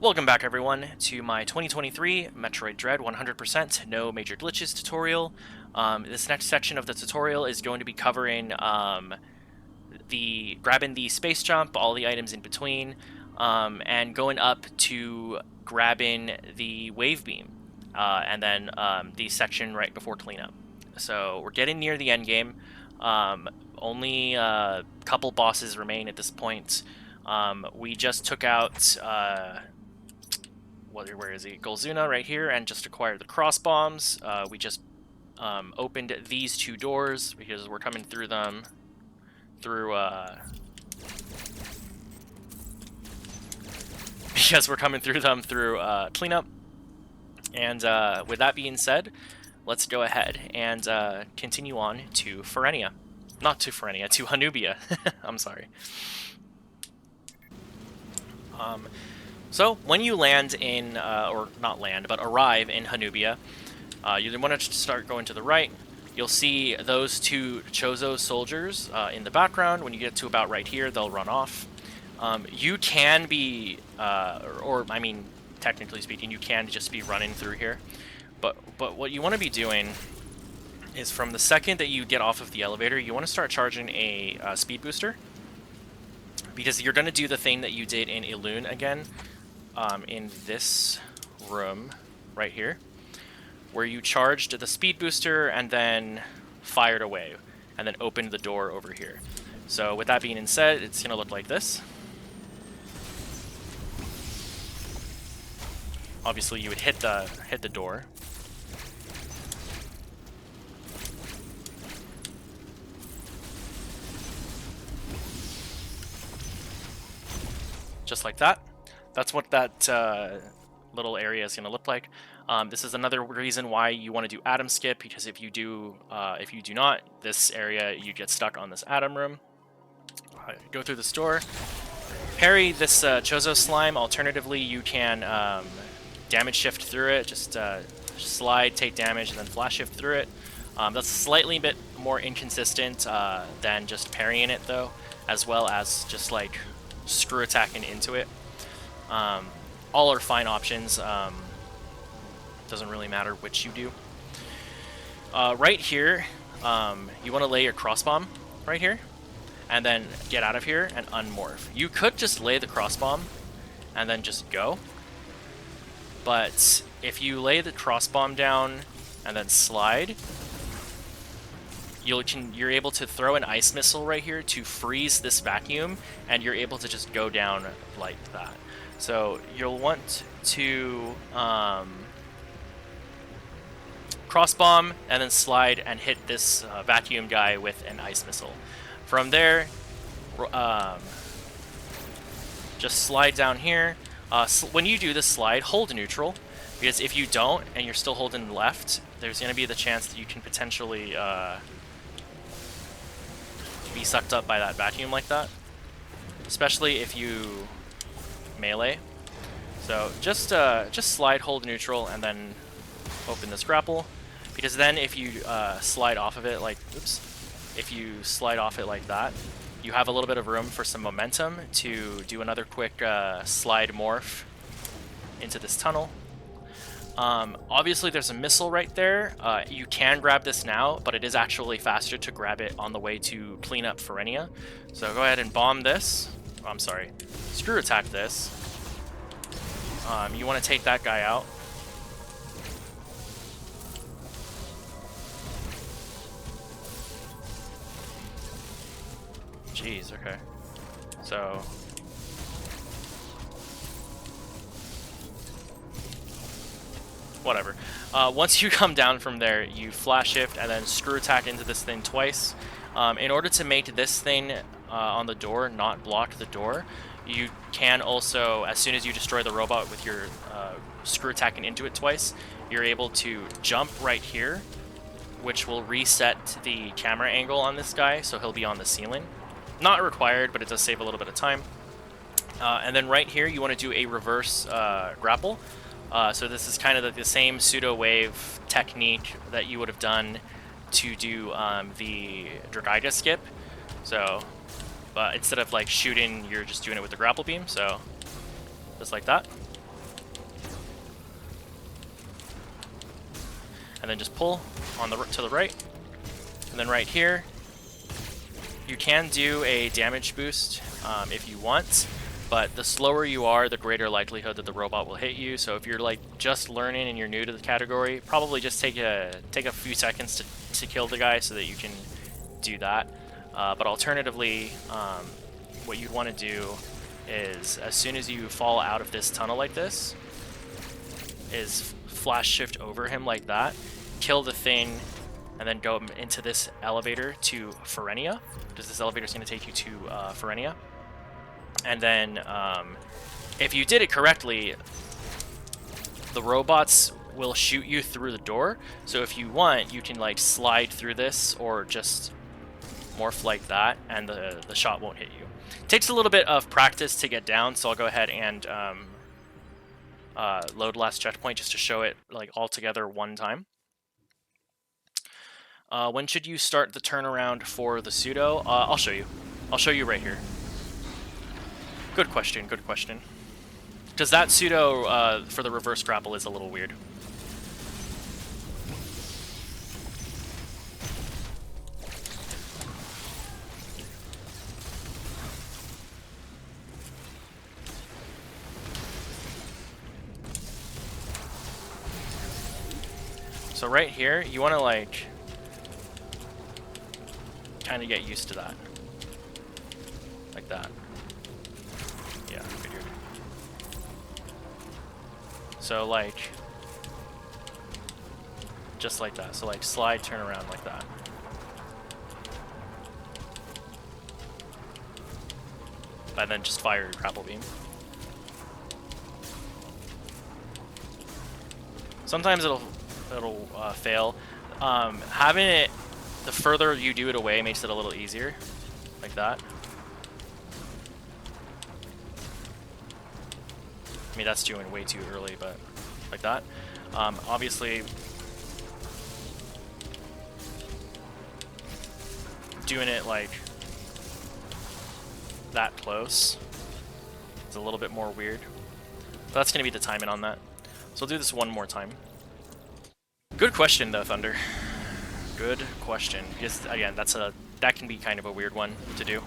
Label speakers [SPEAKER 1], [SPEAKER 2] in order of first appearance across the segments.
[SPEAKER 1] Welcome back everyone to my 2023 Metroid Dread 100% no major glitches tutorial. This next section of the tutorial is going to be covering grabbing the space jump, all the items in between, and going up to grabbing the wave beam, and then the section right before cleanup. So we're getting near the end game. Only a couple bosses remain at this point. We just took out where is he? Golzuna right here, and just acquired the cross bombs. We just opened these two doors because we're coming through them through cleanup. And with that being said, let's go ahead and continue on to Ferenia. Not to Ferenia, to Hanubia. I'm sorry. So when you land in, or not land, but arrive in Hanubia, you want to start going to the right. You'll see those two Chozo soldiers in the background. When you get to about right here, they'll run off. You can be, I mean, technically speaking, you can just be running through here. But what you want to be doing is from the second that you get off of the elevator, you want to start charging a speed booster. Because you're going to do the thing that you did in Elune again, in this room right here, where you charged the speed booster and then fired away, and then opened the door over here. So with that being said, it's going to look like this. Obviously, you would hit the door. Just like that. That's what that little area is going to look like. This is another reason why you want to do atom skip, because if you do not, this area you get stuck on this atom room. Go through this door, parry this Chozo slime. Alternatively, you can damage shift through it. Just slide, take damage, and then flash shift through it. That's slightly bit more inconsistent than just parrying it, though, as well as just like screw attacking into it. All are fine options. Doesn't really matter which you do. Right here, you want to lay your cross bomb right here, and then get out of here and unmorph. You could just lay the cross bomb and then just go, but if you lay the cross bomb down and then slide, you're able to throw an ice missile right here to freeze this vacuum, and you're able to just go down like that. So you'll want to cross bomb and then slide and hit this vacuum guy with an ice missile. From there, just slide down here. When you do this slide, hold neutral, because if you don't and you're still holding left, there's going to be the chance that you can potentially be sucked up by that vacuum like that, especially if you melee. So just slide, hold neutral, and then open this grapple, because then if you slide off of it like, if you slide off it like that, you have a little bit of room for some momentum to do another quick slide morph into this tunnel. Obviously there's a missile right there. You can grab this now, but it is actually faster to grab it on the way to clean up Ferenia. So go ahead and bomb this. Oh, I'm sorry. Screw attack this. You want to take that guy out. Jeez, okay. So whatever. Once you come down from there, you flash shift and then screw attack into this thing twice. In order to make this thing on the door not block the door, you can also, as soon as you destroy the robot with your screw attacking into it twice, you're able to jump right here, which will reset the camera angle on this guy, so he'll be on the ceiling. Not required, but it does save a little bit of time. And then right here, you want to do a reverse grapple. So this is kind of the same pseudo wave technique that you would have done to do the Dragaida skip. So, but instead of like shooting, you're just doing it with the grapple beam. So just like that. and then just pull on the to the right, and then right here, you can do a damage boost if you want, but the slower you are, the greater likelihood that the robot will hit you. So if you're like just learning and you're new to the category, probably just take a few seconds to kill the guy so that you can do that. But alternatively, what you'd want to do is, as soon as you fall out of this tunnel like this, is flash shift over him like that, kill the thing, and then go into this elevator to Ferenia, because this elevator is going to take you to Ferenia. And then if you did it correctly, the robots will shoot you through the door. So if you want, you can like slide through this or just morph like that, and the shot won't hit you. It takes a little bit of practice to get down, so I'll go ahead and load last checkpoint just to show it like all together one time. When should you start the turnaround for the pseudo? I'll show you. I'll show you right here. Good question, good question. Because that pseudo for the reverse grapple is a little weird. So right here, you want to like kind of get used to that. Like that. Yeah, figured. So like, just like that. So like slide, turn around like that. And then just fire your grapple beam. Sometimes it'll fail. Having it, the further you do it away makes it a little easier, like that. I mean, that's doing way too early, but like that. Obviously, doing it like that close is a little bit more weird. But that's going to be the timing on that. So I'll do this one more time. Good question, though, Thunder. Good question. Because again, that can be kind of a weird one to do.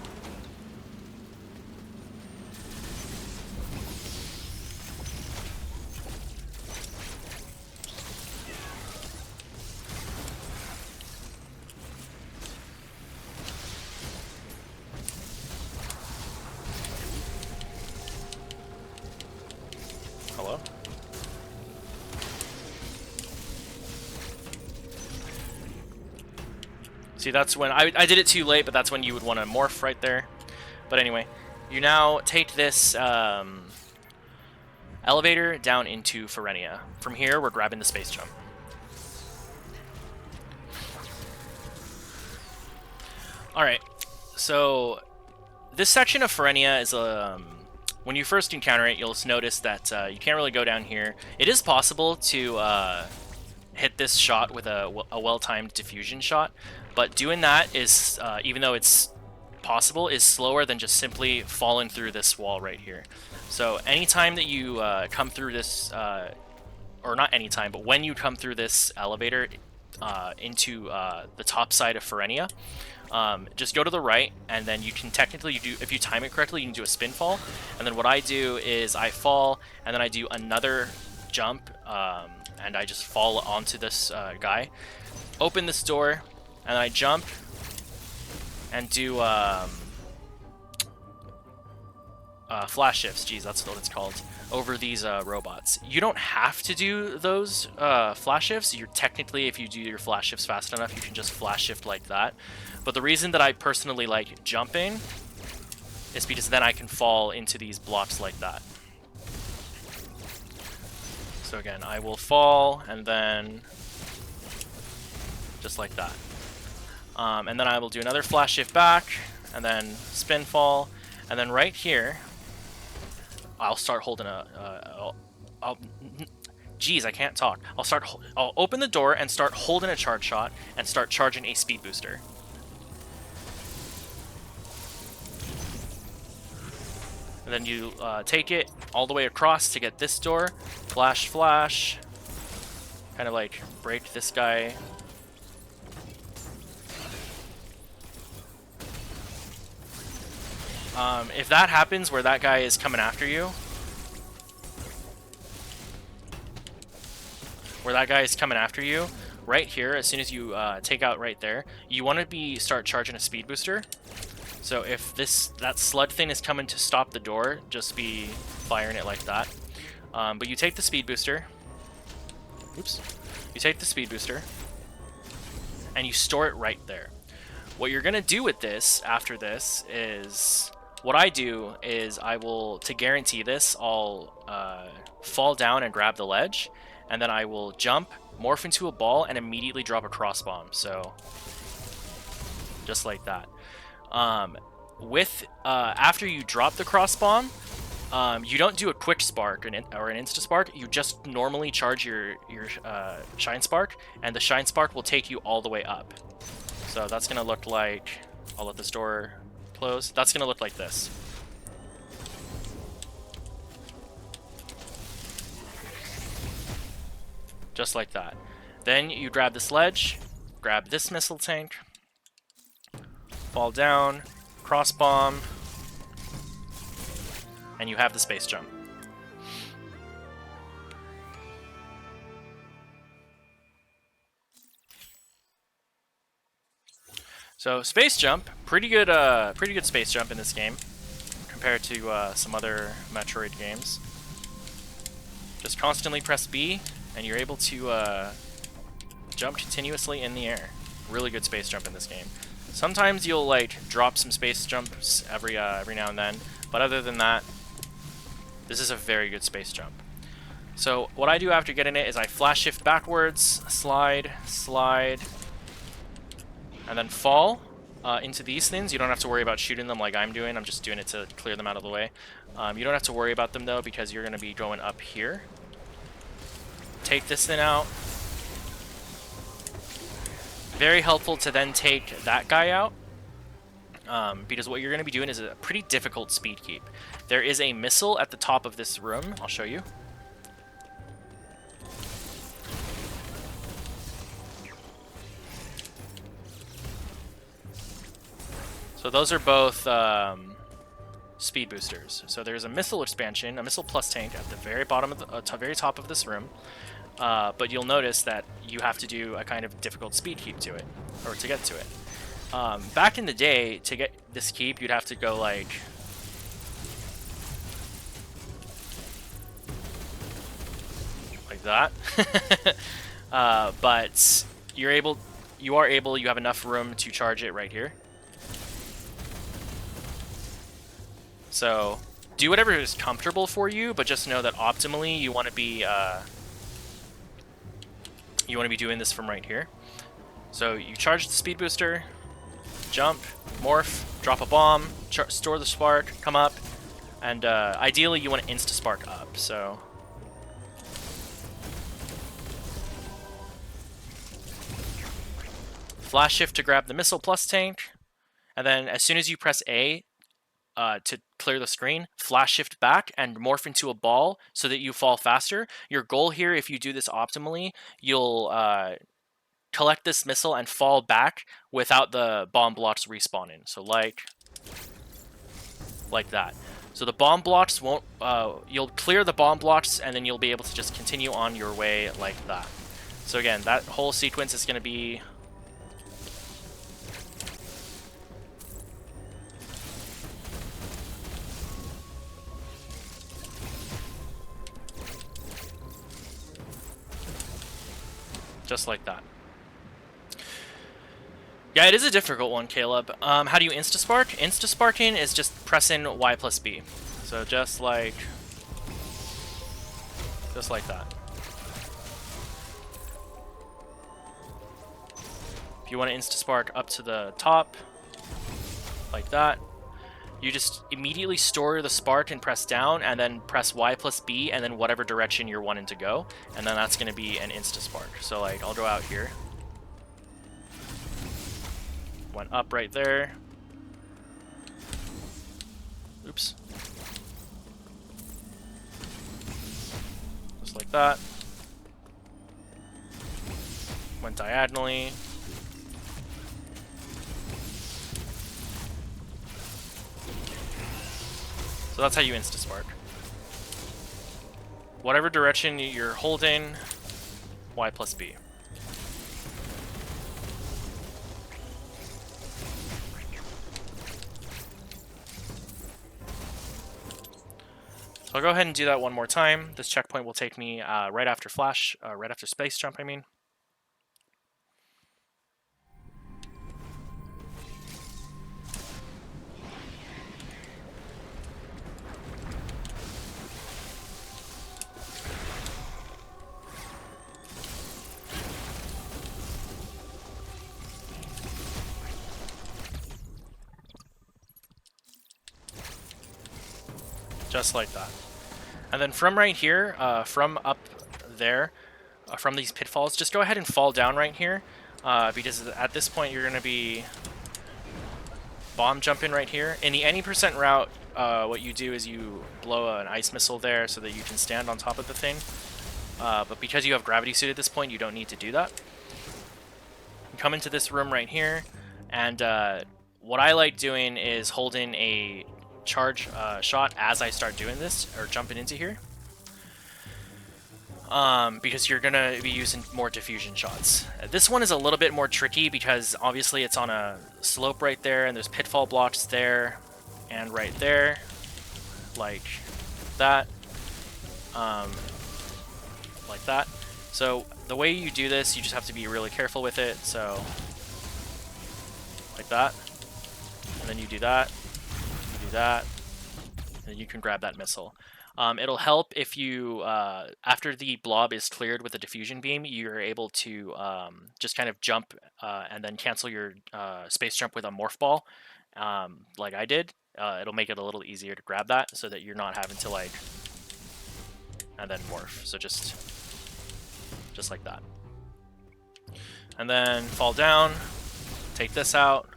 [SPEAKER 1] Hello? See, that's when I did it too late, but that's when you would want to morph right there. But anyway, you now take this elevator down into Ferenia. From here, we're grabbing the space jump. Alright, so this section of Ferenia is when you first encounter it, you'll notice that you can't really go down here. It is possible to hit this shot with a well-timed diffusion shot, but doing that is, even though it's possible, is slower than just simply falling through this wall right here. So anytime that you come through this, or not anytime, but when you come through this elevator into the top side of Ferenia, just go to the right, and then you can technically do, if you time it correctly, you can do a spin fall. And then what I do is I fall, and then I do another jump, and I just fall onto this guy. Open this door, and I jump and do flash shifts. Geez, that's what it's called. Over these robots. You don't have to do those flash shifts. You're technically, if you do your flash shifts fast enough, you can just flash shift like that. But the reason that I personally like jumping is because then I can fall into these blocks like that. So again, I will fall, and then just like that. And then I will do another flash shift back, and then spin fall, and then right here, I'll start holding geez, I can't talk. I'll open the door and start holding a charge shot, and start charging a speed booster. And then you take it all the way across to get this door, flash, flash, kind of like break this guy. If that happens where that guy is coming after you, right here, as soon as you take out right there, you want to start charging a speed booster. So if that slug thing is coming to stop the door, just be firing it like that. But you take the speed booster. Oops. You take the speed booster, and you store it right there. What you're gonna do with this after this is, what I do is I will, to guarantee this, I'll fall down and grab the ledge, and then I will jump, morph into a ball, and immediately drop a cross bomb. So just like that. After you drop the cross bomb, you don't do a quick spark or an insta spark. You just normally charge your shine spark, and the shine spark will take you all the way up. So that's gonna look like, I'll let this door close. That's gonna look like this. Just like that. Then you grab this ledge, grab this missile tank, fall down, cross bomb, and you have the space jump. So space jump, pretty good space jump in this game compared to some other Metroid games. Just constantly press B, and you're able to jump continuously in the air. Really good space jump in this game. Sometimes you'll like drop some space jumps every now and then, but other than that, this is a very good space jump. So what I do after getting it is I flash shift backwards, slide, and then fall into these things. You don't have to worry about shooting them like I'm doing. I'm just doing it to clear them out of the way. You don't have to worry about them though, because you're going to be going up here. Take this thing out. Very helpful to then take that guy out, because what you're going to be doing is a pretty difficult speed keep. There is a missile at the top of this room. I'll show you. So those are both speed boosters. So there's a missile expansion, a missile plus tank at the very bottom of the very top of this room. But you'll notice that you have to do a kind of difficult speed keep to it, or to get to it. Back in the day, to get this keep, you'd have to go like that. But you have enough room to charge it right here. So do whatever is comfortable for you, but just know that optimally you want to be doing this from right here. So you charge the speed booster, jump, morph, drop a bomb, store the spark, come up, and ideally you want to insta spark up. So flash shift to grab the missile plus tank, and then as soon as you press A to clear the screen, flash shift back and morph into a ball so that you fall faster. Your goal here, if you do this optimally, you'll collect this missile and fall back without the bomb blocks respawning. So like that. So the bomb blocks won't, you'll clear the bomb blocks and then you'll be able to just continue on your way like that. So again, that whole sequence is going to be just like that. Yeah, it is a difficult one, Caleb. How do you insta-spark? Insta-sparking is just pressing Y plus B. So just like that. If you want to insta-spark up to the top, like that, you just immediately store the spark and press down, and then press Y plus B, and then whatever direction you're wanting to go, and then that's going to be an insta-spark. So like, I'll go out here. Went up right there. Oops. Just like that. went diagonally. So that's how you insta-spark. Whatever direction you're holding, Y plus B. So I'll go ahead and do that one more time. This checkpoint will take me right after flash, right after space jump, I mean. Just like that. And then from right here, from up there, from these pitfalls, just go ahead and fall down right here, because at this point you're going to be bomb jumping right here. In the any percent route, what you do is you blow an ice missile there so that you can stand on top of the thing. But because you have gravity suit at this point, you don't need to do that. You come into this room right here, and what I like doing is holding a charge shot as I start doing this, or jumping into here, because you're gonna be using more diffusion shots. This one is a little bit more tricky because obviously it's on a slope right there, and there's pitfall blocks there and right there, like that, like that. So the way you do this, you just have to be really careful with it. So like that, and then you do that. Do that, and you can grab that missile. It'll help if you, after the blob is cleared with a diffusion beam, you're able to just kind of jump and then cancel your space jump with a morph ball, like I did. It'll make it a little easier to grab that so that you're not having to like, and then morph. So just like that. And then fall down, take this out,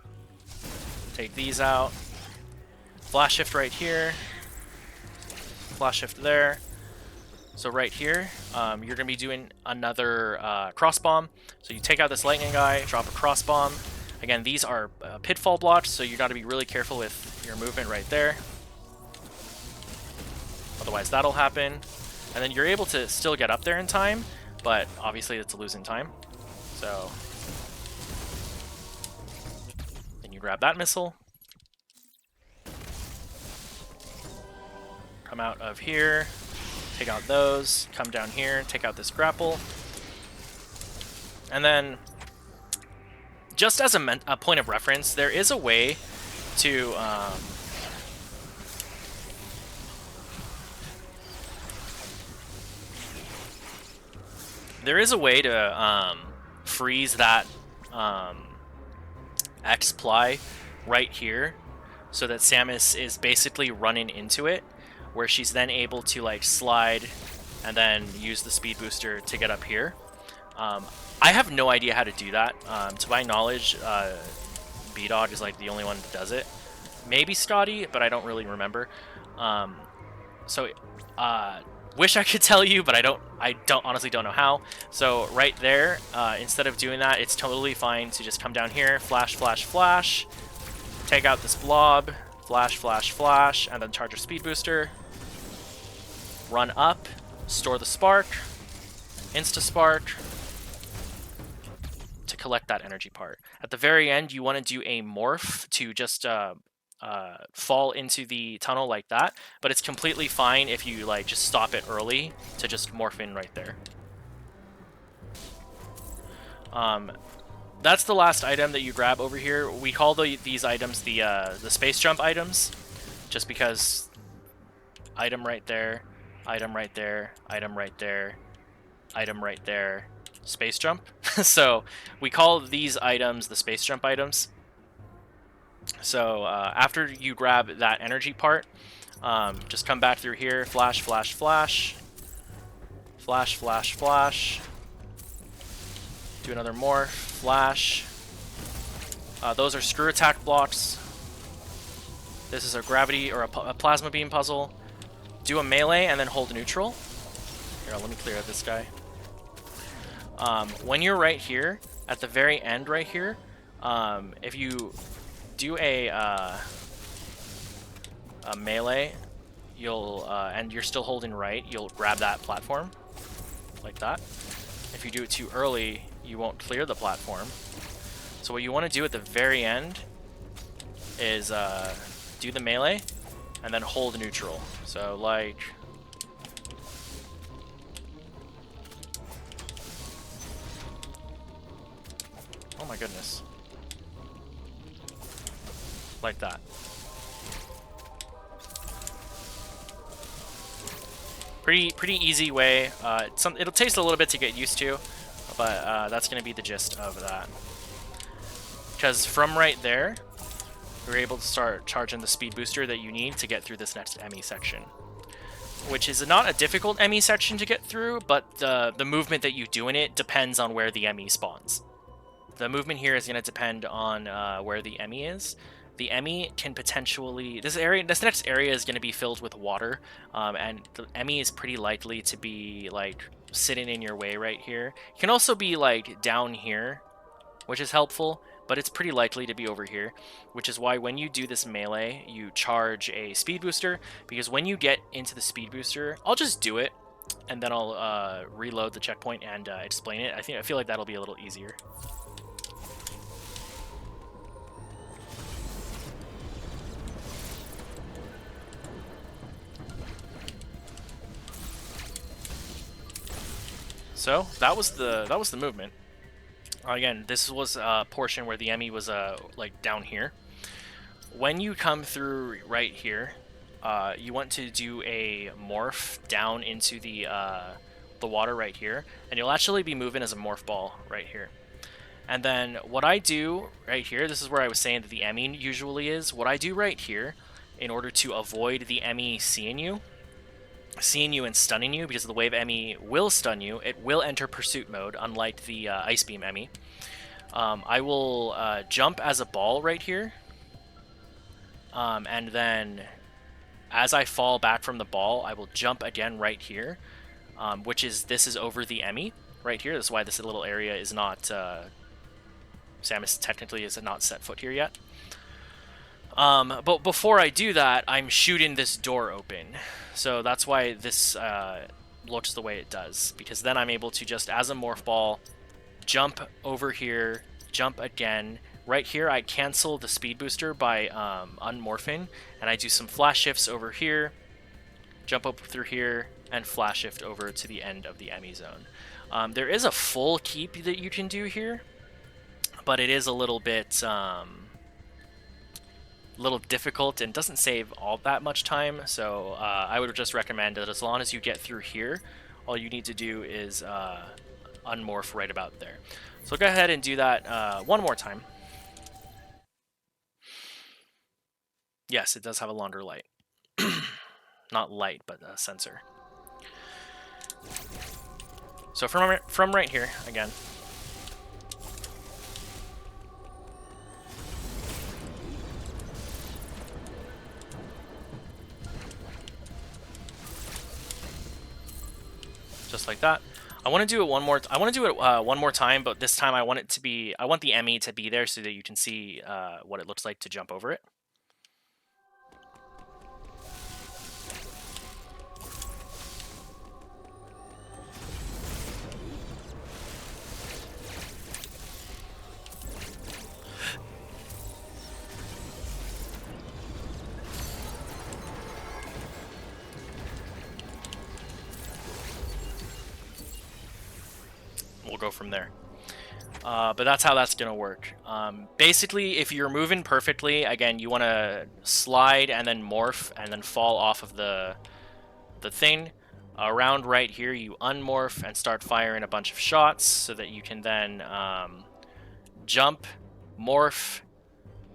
[SPEAKER 1] take these out. Flash shift right here, flash shift there. So right here, you're going to be doing another cross bomb. So you take out this lightning guy, drop a cross bomb. Again, these are pitfall blocks, so you got to be really careful with your movement right there. Otherwise, that'll happen. And then you're able to still get up there in time, but obviously it's losing time. So then you grab that missile. Come out of here, take out those, come down here, take out this grapple. And then, just as a point of reference, there is a way to freeze that X-ply right here, so that Samus is basically running into it, where she's then able to like slide and then use the speed booster to get up here. I have no idea how to do that. To my knowledge, B-Dog is like the only one that does it. Maybe Scotty, but I don't really remember. Wish I could tell you, but I honestly don't know how. So right there, instead of doing that, it's totally fine to just come down here, flash, flash, flash, take out this blob, flash, flash, flash, and then charge your speed booster. Run up, store the spark, insta-spark, to collect that energy part. At the very end, you want to do a morph to just fall into the tunnel like that, but it's completely fine if you like just stop it early to just morph in right there. That's the last item that you grab over here. We call these items the space jump items, just because item right there, item right there, item right there, item right there, space jump. So we call these items the space jump items. So after you grab that energy part, just come back through here, flash, flash, flash, flash, flash, flash, do another morph, flash. Those are screw attack blocks. This is a gravity or a plasma beam puzzle. Do a melee and then hold neutral. Here, let me clear out this guy. When you're right here, at the very end right here, if you do a melee, you'll and you're still holding right, you'll grab that platform like that. If you do it too early, you won't clear the platform. So what you want to do at the very end is do the melee and then hold neutral. So like, oh my goodness, like that. Pretty easy way. It'll taste a little bit to get used to, but that's going to be the gist of that. Because from right there, you're able to start charging the speed booster that you need to get through this next Emmi section. Which is not a difficult Emmi section to get through, but the movement that you do in it depends on where the Emmi spawns. The movement here is going to depend on where the Emmi is. The Emmi can potentially... This next area is going to be filled with water, and the Emmi is pretty likely to be, like, sitting in your way right here. It can also be, like, down here, which is helpful, but it's pretty likely to be over here, which is why when you do this melee, you charge a speed booster, because when you get into the speed booster, I'll just do it, and then I'll reload the checkpoint and explain it. I feel like that'll be a little easier. So that was the movement. Again, this was a portion where the Emmi was like down here. When you come through right here, you want to do a morph down into the water right here, and you'll actually be moving as a morph ball right here. And then what I do right here, this is where I was saying that the Emmi usually is. What I do right here, in order to avoid the Emmi seeing you and stunning you, because the wave Emmi will stun you, it will enter pursuit mode, unlike the ice beam Emmi. I will jump as a ball right here, and then as I fall back from the ball, I will jump again right here, this is over the Emmi right here. That's why this little area is not... Samus technically is not set foot here yet. But before I do that, I'm shooting this door open. So that's why this looks the way it does. Because then I'm able to just, as a morph ball, jump over here, jump again. Right here, I cancel the speed booster by unmorphing. And I do some flash shifts over here, jump up through here, and flash shift over to the end of the Emmi zone. There is a full keep that you can do here, but it is a little bit... little difficult and doesn't save all that much time, so I would just recommend that as long as you get through here, all you need to do is unmorph right about there. So go ahead and do that one more time. Yes, it does have a longer light. Not light, but a sensor. So from right here, again, just like that. I want to do it one more. I want to do it one more time, but this time I want it to be. I want the Emmi to be there so that you can see what it looks like to jump over it. We'll go from there. But that's how that's going to work. Basically, if you're moving perfectly, again, you want to slide and then morph and then fall off of the thing. Around right here, you unmorph and start firing a bunch of shots so that you can then jump, morph,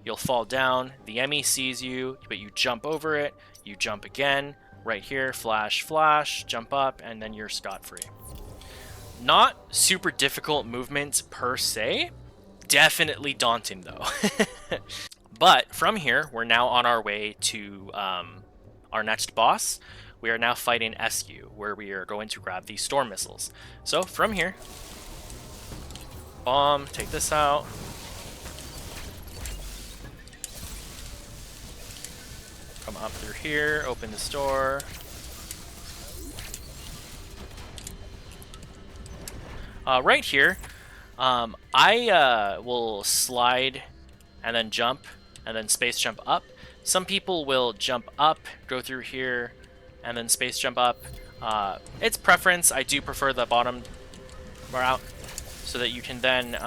[SPEAKER 1] you'll fall down, the Emmi sees you, but you jump over it, you jump again, right here, flash, flash, jump up, and then you're scot-free. Not super difficult movements per se, definitely daunting though. But from here, we're now on our way to our next boss. We are now fighting Escue, where we are going to grab these storm missiles. So from here, bomb, take this out. Come up through here, open this door. Right here, I will slide and then jump and then space jump up. Some people will jump up, go through here, and then space jump up. It's preference. I do prefer the bottom route so that you can then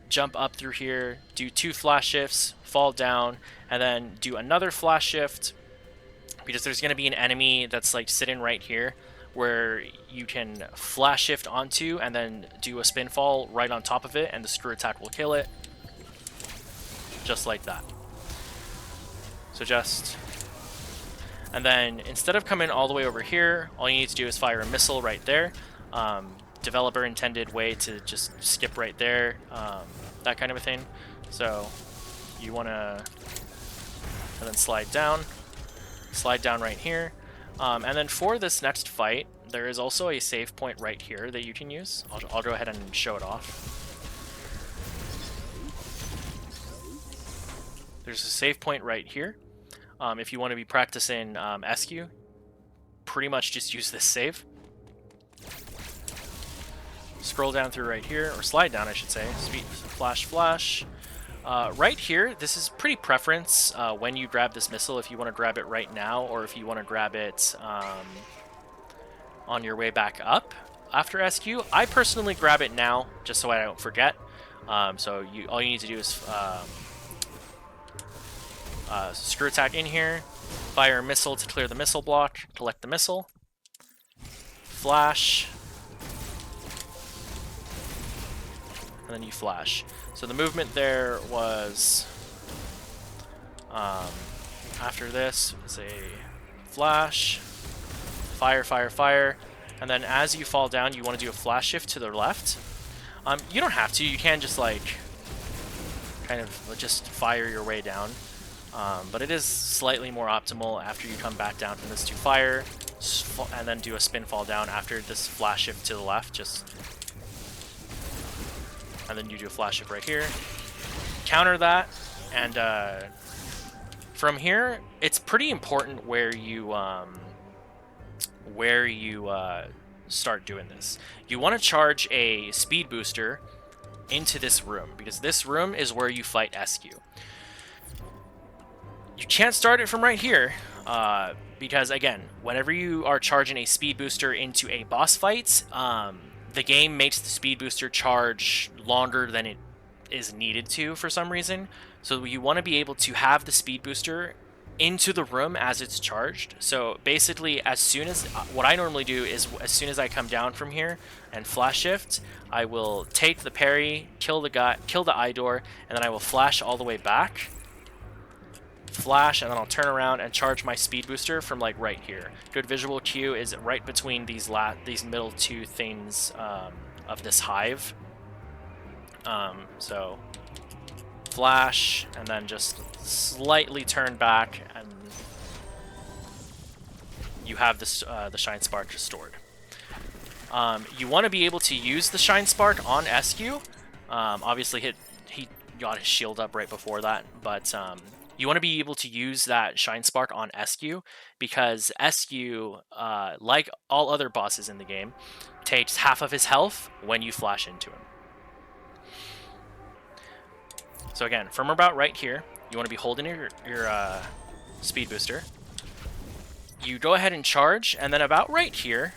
[SPEAKER 1] jump up through here, do 2 flash shifts, fall down, and then do another flash shift, because there's going to be an enemy that's like sitting right here where you can flash shift onto and then do a spin fall right on top of it, and the screw attack will kill it. Just like that. So just... And then instead of coming all the way over here, all you need to do is fire a missile right there. Developer intended way to just skip right there, that kind of a thing. So you want to... And then slide down right here. And then for this next fight, there is also a save point right here that you can use. I'll go ahead and show it off. There's a save point right here. If you want to be practicing Escue, pretty much just use this save. Scroll down through right here, or slide down, I should say. Flash, flash. Right here, this is pretty preference when you grab this missile, if you want to grab it right now, or if you want to grab it on your way back up after Escue. I personally grab it now, just so I don't forget. So all you need to do is screw attack in here, fire a missile to clear the missile block, collect the missile, flash, and then you flash. So the movement there was, after this, is a flash, fire, fire, fire, and then as you fall down, you want to do a flash shift to the left. You don't have to, you can just like, kind of just fire your way down. But it is slightly more optimal after you come back down from this to fire, and then do a spin fall down after this flash shift to the left, and then you do a flash shift right here. Counter that, and from here, it's pretty important where you start doing this. You want to charge a speed booster into this room, because this room is where you fight Escue. You can't start it from right here, because again, whenever you are charging a speed booster into a boss fight, the game makes the speed booster charge longer than it is needed to for some reason. So you want to be able to have the speed booster into the room as it's charged. So basically, as soon as what I normally do is, as soon as I come down from here and flash shift, I will take the parry, kill the eye door, and then I will flash all the way back. Flash, and then I'll turn around and charge my speed booster from like right here. Good visual cue is right between these middle 2 things of this hive. So flash, and then just slightly turn back, and you have this the shine spark stored. You want to be able to use the shine spark on Escue. Obviously, he got his shield up right before that, but you want to be able to use that shine spark on Escue, because Escue, like all other bosses in the game, takes half of his health when you flash into him. So again, from about right here, you want to be holding your speed booster. You go ahead and charge, and then about right here,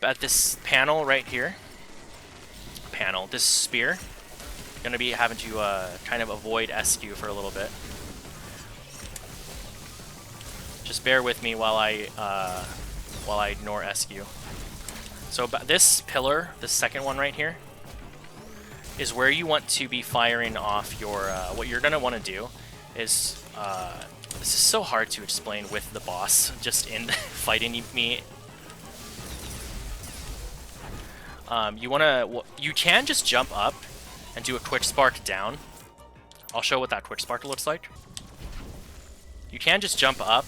[SPEAKER 1] at this panel right here, this spear, you're going to be having to kind of avoid Escue for a little bit. Just bear with me while I ignore Escue. So this pillar, the second one right here, is where you want to be firing off your... what you're going to want to do is... this is so hard to explain with the boss, just in fighting me. You can just jump up and do a quick spark down. I'll show what that quick spark looks like. You can just jump up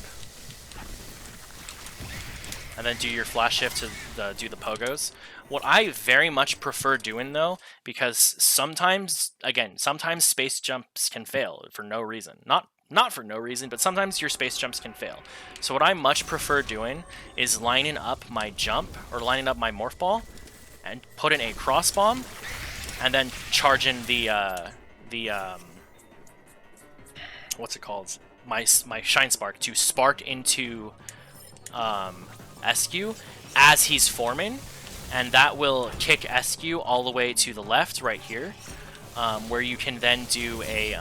[SPEAKER 1] and then do your flash shift to do the pogos. What I very much prefer doing though, because sometimes, again, sometimes space jumps can fail for no reason. Not for no reason, but sometimes your space jumps can fail. So what I much prefer doing is lining up my jump, or lining up my morph ball, and put in a cross bomb, and then charge in the what's it called? My shine spark to spark into Escue as he's forming, and that will kick Escue all the way to the left right here, where you can then do a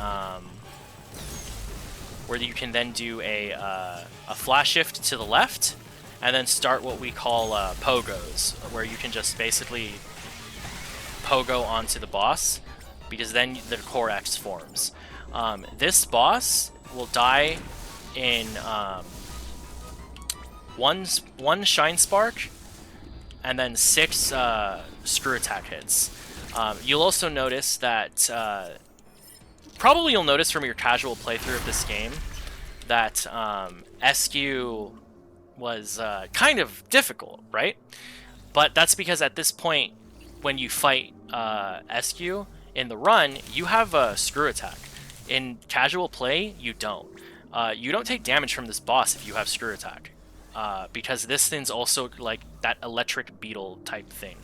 [SPEAKER 1] flash shift to the left, and then start what we call pogos, where you can just basically pogo onto the boss, because then the core X forms. This boss will die in one shine spark, and then 6 screw attack hits. You'll also notice that probably you'll notice from your casual playthrough of this game that Escue was kind of difficult, right? But that's because at this point, when you fight Escue in the run, you have a screw attack. In casual play, you don't. You don't take damage from this boss if you have screw attack, because this thing's also like that electric beetle type thing.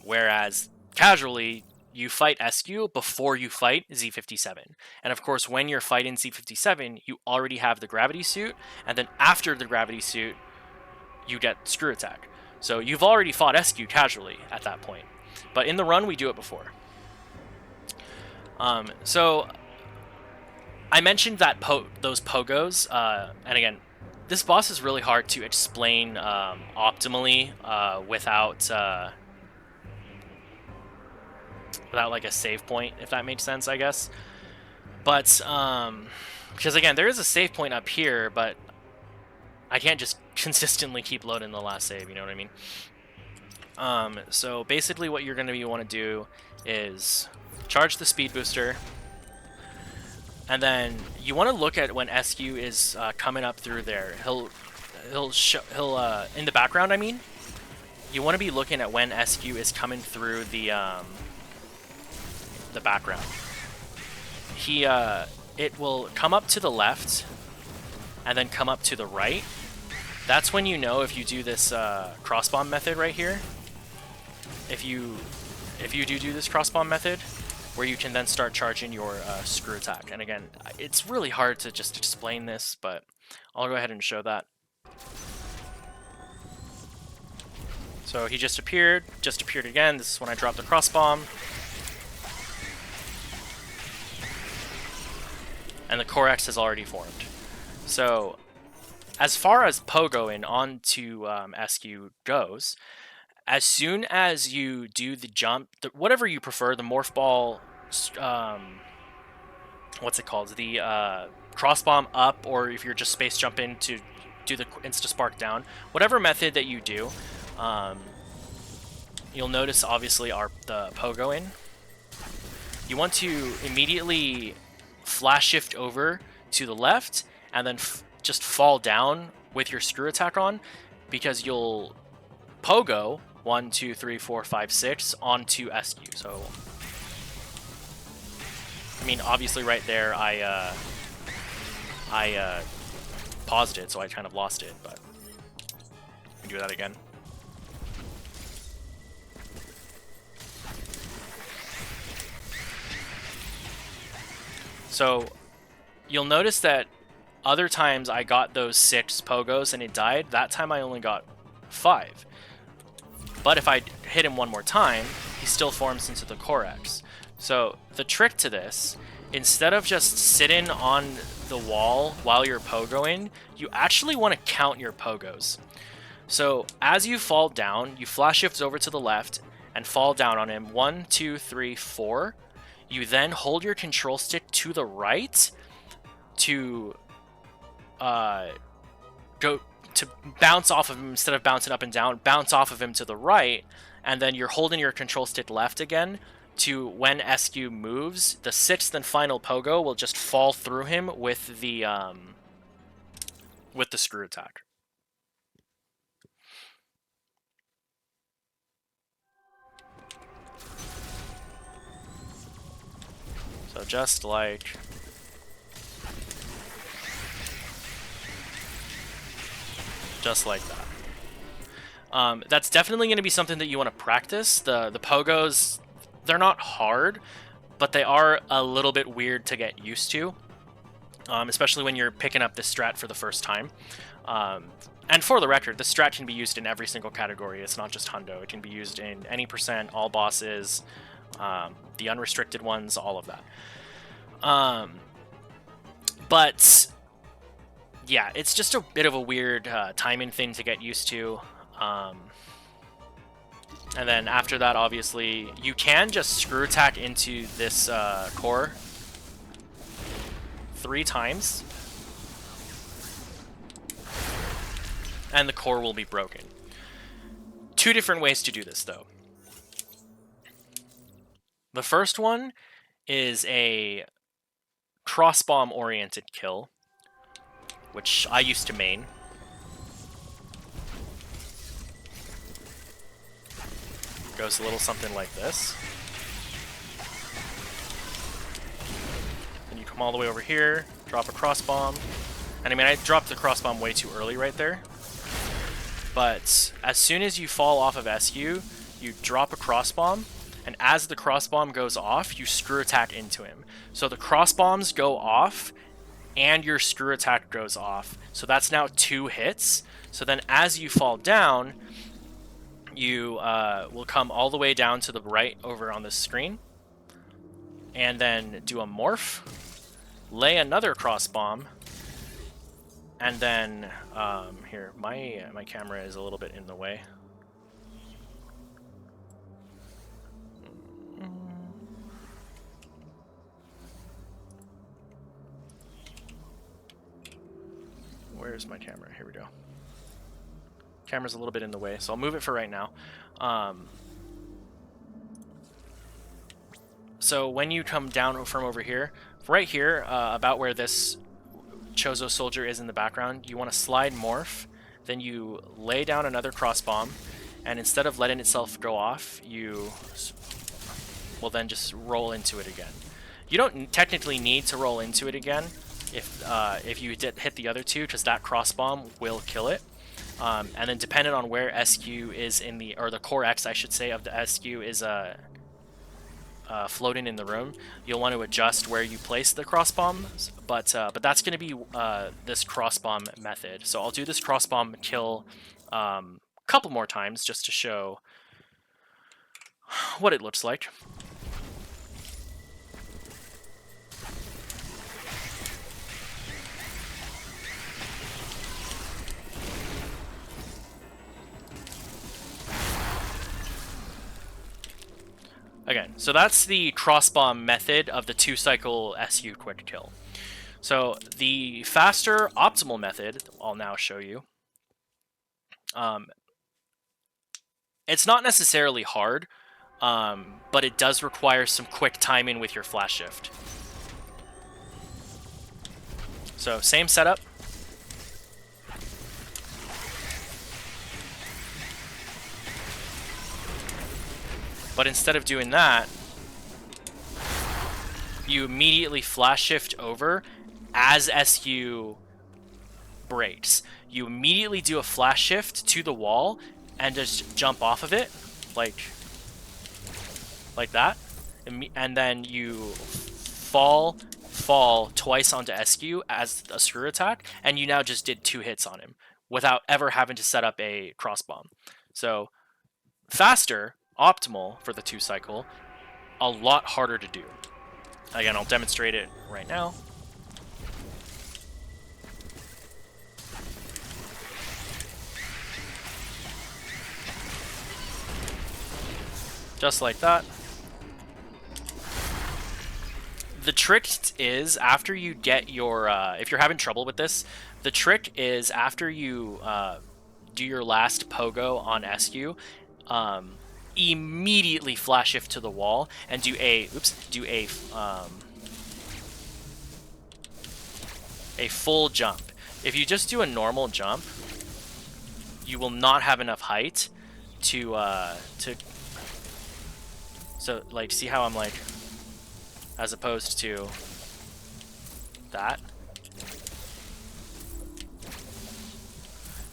[SPEAKER 1] Whereas casually, you fight Escue before you fight Z57. And of course, when you're fighting Z57, you already have the gravity suit, and then after the gravity suit, you get screw attack. So you've already fought Escue casually at that point. But in the run, we do it before. So I mentioned that those pogos, and again, this boss is really hard to explain optimally without like a save point, if that makes sense, I guess. But because again, there is a save point up here, but I can't just consistently keep loading the last save, you know what I mean? So basically what you're going to want to do is charge the speed booster, and then you want to look at when Escue is coming up through there. He'll in the background, I mean, you want to be looking at when Escue is coming through the background. It will come up to the left and then come up to the right. That's when you know if you do this cross bomb method right here. If you do this cross bomb method, where you can then start charging your screw attack. And again, it's really hard to just explain this, but I'll go ahead and show that. So he just appeared again. This is when I dropped the cross bomb. And the core X has already formed. So as far as pogoing onto Escue goes, as soon as you do the jump, whatever you prefer, the morph ball, what's it called? The cross bomb up, or if you're just space jumping to do the insta spark down, whatever method that you do, you'll notice obviously the pogoing. You want to immediately flash shift over to the left and then just fall down with your screw attack on, because you'll pogo 1, 2, 3, 4, 5, 6 onto Escue. So I mean, obviously right there I paused it, so I kind of lost it, but we can do that again. So you'll notice that other times I got those 6 pogos and it died. That time I only got 5. But if I hit him one more time, he still forms into the core X. So the trick to this, instead of just sitting on the wall while you're pogoing, you actually want to count your pogos. So as you fall down, you flash shift over to the left and fall down on him. 1, 2, 3, 4. You then hold your control stick to the right to go to bounce off of him. Instead of bouncing up and down, bounce off of him to the right, and then you're holding your control stick left again to, when Escue moves, the 6th and final pogo will just fall through him with the screw attack. just like that. That's definitely going to be something that you want to practice. The pogos, they're not hard, but they are a little bit weird to get used to, especially when you're picking up this strat for the first time. And for the record, this strat can be used in every single category. It's not just Hundo. It can be used in any percent, all bosses, the unrestricted ones, all of that. But yeah, it's just a bit of a weird timing thing to get used to. And then after that, obviously, you can just screw attack into this core 3 times, and the core will be broken. 2 different ways to do this, though. The first one is a crossbomb-oriented kill, which I used to main. Goes a little something like this. Then you come all the way over here, drop a crossbomb. And I mean, I dropped the crossbomb way too early right there. But as soon as you fall off of Escue, you drop a crossbomb, and as the crossbomb goes off, you screw attack into him. So the crossbombs go off, and your screw attack goes off. So that's now 2 hits. So then as you fall down, you will come all the way down to the right over on the screen, and then do a morph, lay another crossbomb, and then here, my camera is a little bit in the way. Where's my camera? Here we go. Camera's a little bit in the way, so I'll move it for right now. So when you come down from over here, right here, about where this Chozo soldier is in the background, you want to slide morph, then you lay down another crossbomb, and instead of letting itself go off, you will then just roll into it again. You don't technically need to roll into it again if you hit the other 2, because that crossbomb will kill it. And then depending on where Escue is in the, or the core X, I should say, of the Escue is floating in the room, you'll want to adjust where you place the crossbombs. But that's going to be this crossbomb method. So I'll do this crossbomb kill a couple more times just to show what it looks like. Again, so that's the crossbomb method of the 2-cycle Escue quick kill. So the faster optimal method, I'll now show you. It's not necessarily hard, but it does require some quick timing with your flash shift. So same setup. But instead of doing that, you immediately flash shift over as Escue breaks. You immediately do a flash shift to the wall and just jump off of it, like that. And then you fall twice onto Escue as a screw attack, and you now just did 2 hits on him without ever having to set up a crossbomb. So faster, optimal for the 2-cycle, a lot harder to do. Again, I'll demonstrate it right now. Just like that. The trick is, after you get your, if you're having trouble with this, the trick is after you do your last pogo on Escue, immediately flash shift to the wall and do a full jump. If you just do a normal jump, you will not have enough height to so like, see how I'm like, as opposed to that.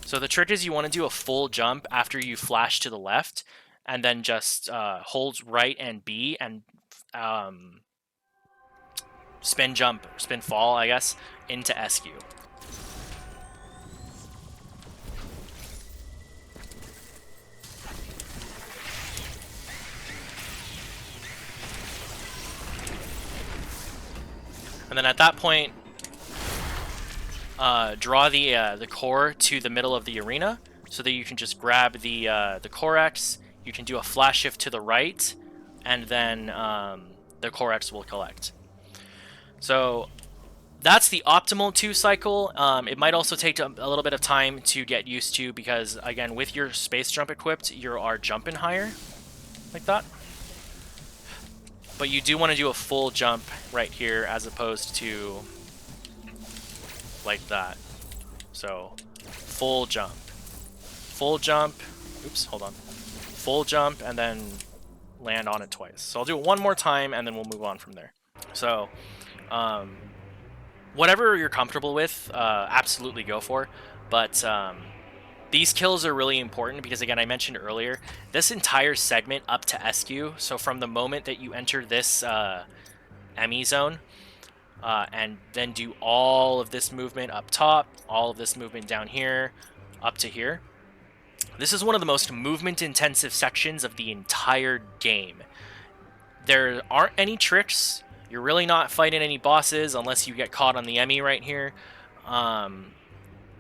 [SPEAKER 1] So the trick is you want to do a full jump after you flash to the left, and then just hold right and B and spin jump, spin fall, I guess, into Escue. And then at that point, draw the core to the middle of the arena, so that you can just grab the core X. You can do a flash shift to the right, and then the core X will collect. So that's the optimal 2 cycle. It might also take a little bit of time to get used to, because again, with your space jump equipped, you are jumping higher, like that. But you do want to do a full jump right here as opposed to like that. So full jump, oops, hold on, full jump, and then land on it twice. So I'll do it one more time and then we'll move on from there. So whatever you're comfortable with, absolutely go for. But these kills are really important because, again, I mentioned earlier, this entire segment up to Escue, so from the moment that you enter this Emmi zone, and then do all of this movement up top, all of this movement down here, up to here. This is one of the most movement-intensive sections of the entire game. There aren't any tricks. You're really not fighting any bosses unless you get caught on the Emmi right here.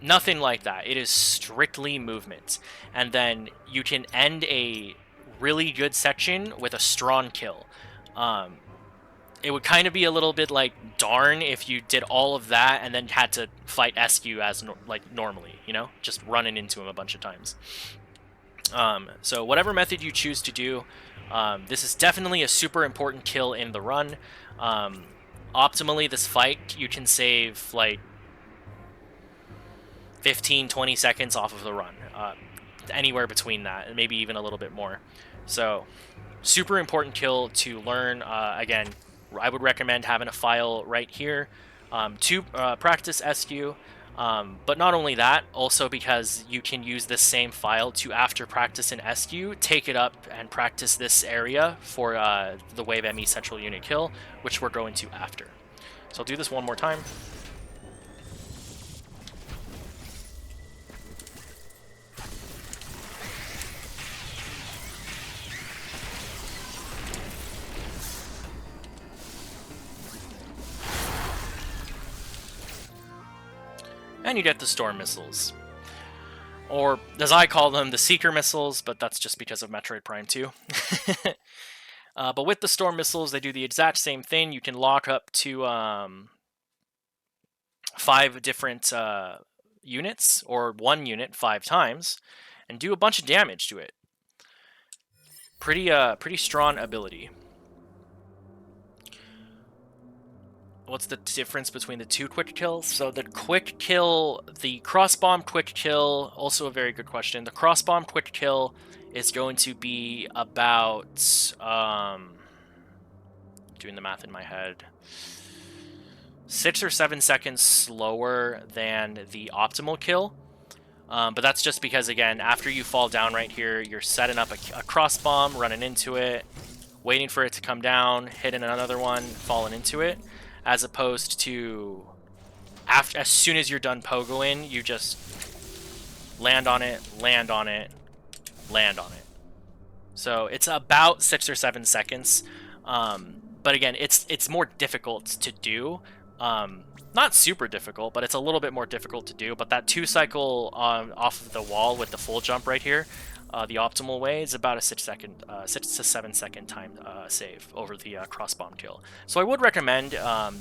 [SPEAKER 1] Nothing like that. It is strictly movement. And then you can end a really good section with a strong kill. It would kind of be a little bit like darn if you did all of that and then had to fight Escue as normally, you know, just running into him a bunch of times. So whatever method you choose to do, this is definitely a super important kill in the run. Optimally, this fight you can save like 15-20 seconds off of the run, anywhere between that, maybe even a little bit more. So super important kill to learn. Again, I would recommend having a file right here to practice Escue, but not only that, also because you can use this same file to, after practice in Escue, take it up and practice this area for the Wave Emmi Central Unit kill, which we're going to after. So I'll do this one more time. And you get the Storm Missiles. Or, as I call them, the Seeker Missiles, but that's just because of Metroid Prime 2. But with the Storm Missiles, they do the exact same thing. You can lock up to 5 different units, or 1 unit 5 times, and do a bunch of damage to it. Pretty strong ability. What's the difference between the 2 quick kills? So the quick kill, the cross-bomb quick kill, also a very good question. The cross-bomb quick kill is going to be about, doing the math in my head, 6 or 7 seconds slower than the optimal kill. But that's just because, again, after you fall down right here, you're setting up a cross-bomb, running into it, waiting for it to come down, hitting another one, falling into it. As opposed to, as soon as you're done pogoing, you just land on it, land on it, land on it. So it's about 6 or 7 seconds. But again, it's more difficult to do. Not super difficult, but it's a little bit more difficult to do. But that 2 cycle off of the wall with the full jump right here, the optimal way, is about a 6 to 7 second time save over the cross bomb kill. So I would recommend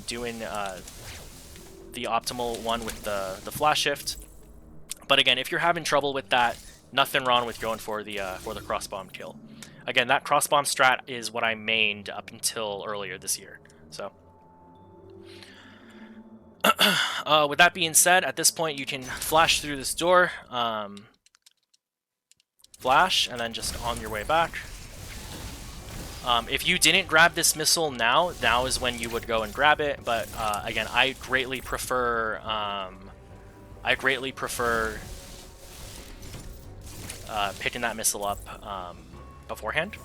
[SPEAKER 1] doing the optimal one with the flash shift. But again, if you're having trouble with that, nothing wrong with going for the cross bomb kill. Again, that cross bomb strat is what I mained up until earlier this year. So with that being said, at this point you can flash through this door. Flash, and then just on your way back. If you didn't grab this missile now is when you would go and grab it. But again, I greatly prefer picking that missile up beforehand.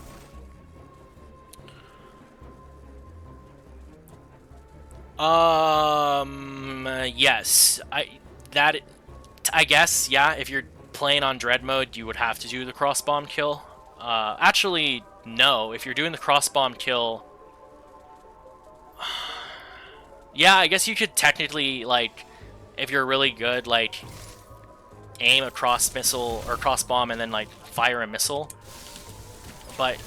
[SPEAKER 1] Yes, I guess, yeah, if you're playing on Dread mode, you would have to do the cross bomb kill. Actually, no, if you're doing the cross bomb kill, yeah, I guess you could technically, like, if you're really good, like, aim a cross missile or cross bomb and then, like, fire a missile. But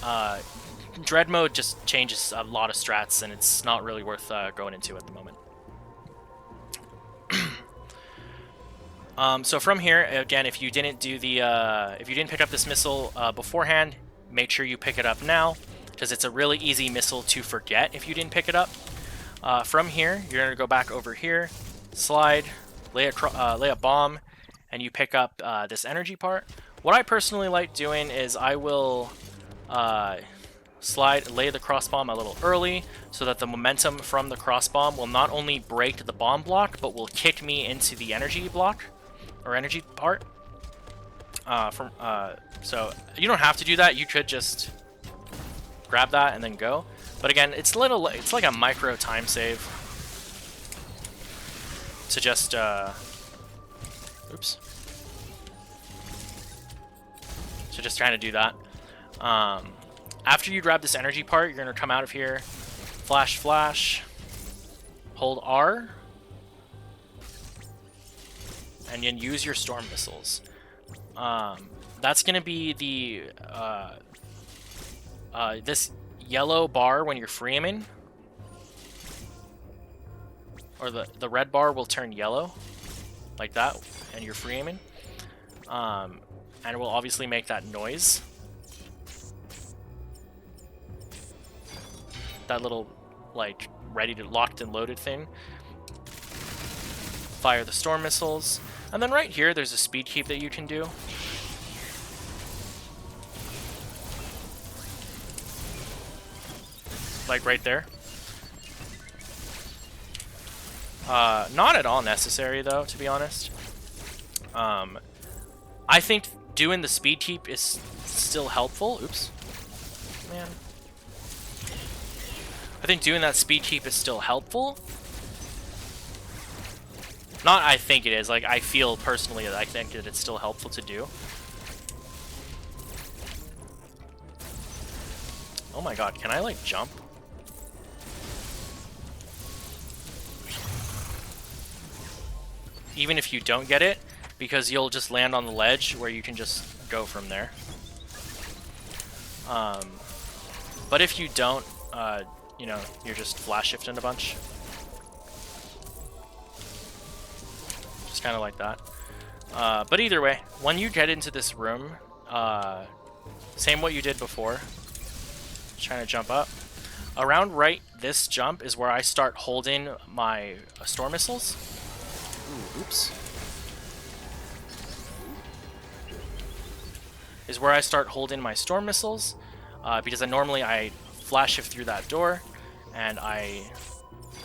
[SPEAKER 1] Dread mode just changes a lot of strats, and it's not really worth going into at the moment. So from here, again, if you didn't do the if you didn't pick up this missile beforehand, make sure you pick it up now, because it's a really easy missile to forget if you didn't pick it up. From here, you're gonna go back over here, slide, lay a bomb, and you pick up this energy part. What I personally like doing is I will lay the cross bomb a little early, so that the momentum from the cross bomb will not only break the bomb block, but will kick me into the energy block or energy part. So you don't have to do that. You could just grab that and then go. But again, it's like a micro time save to just oops. So just trying to do that. After you grab this energy part, you're gonna come out of here, flash, hold R, and then use your storm missiles. That's gonna be the this yellow bar when you're free aiming, or the red bar will turn yellow, like that, and you're free aiming, and it will obviously make that noise. That little, like, ready to locked and loaded thing. Fire the storm missiles, and then right here there's a speed keep that you can do. Like right there. Not at all necessary though, to be honest. I think doing the speed keep is still helpful. Oops, man. I think doing that speed keep is still helpful. Not I think it is, like I feel personally that I think that it's still helpful to do. Oh my god, can I like jump? Even if you don't get it, because you'll just land on the ledge where you can just go from there. But if you don't, you know, you're just flash shifting a bunch. Just kind of like that. But either way, when you get into this room, same what you did before. Just trying to jump up. Around right, this jump is where I start holding my storm missiles. Ooh, oops. Is where I start holding my storm missiles, because normally I flash shift through that door, and I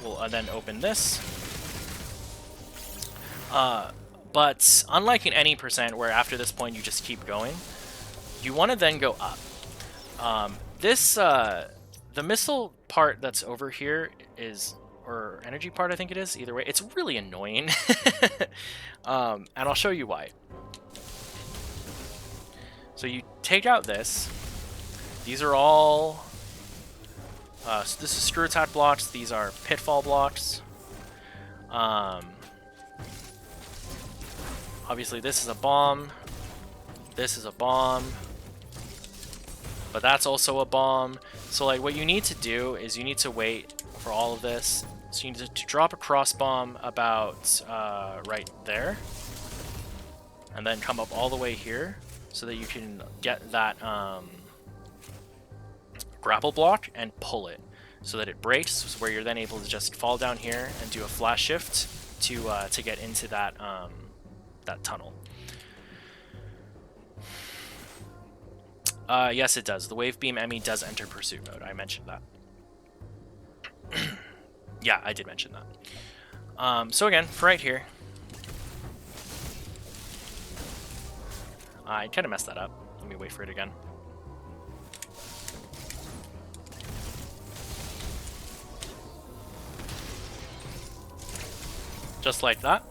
[SPEAKER 1] will then open this. But unlike in any percent, where after this point you just keep going, you want to then go up. The missile part that's over here is, or energy part I think it is, either way, it's really annoying. And I'll show you why. So you take out this. These are all so this is screw attack blocks, these are pitfall blocks. Obviously this is a bomb, this is a bomb, but that's also a bomb. So like what you need to do is you need to wait for all of this. So you need to drop a cross bomb about right there, and then come up all the way here so that you can get that grapple block and pull it so that it breaks, where you're then able to just fall down here and do a flash shift to get into that that tunnel. Yes, it does. The Wave Beam Emmi does enter pursuit mode. I mentioned that. Yeah, I did mention that. So again, for right here, I kind of messed that up. Let me wait for it again. Just like that.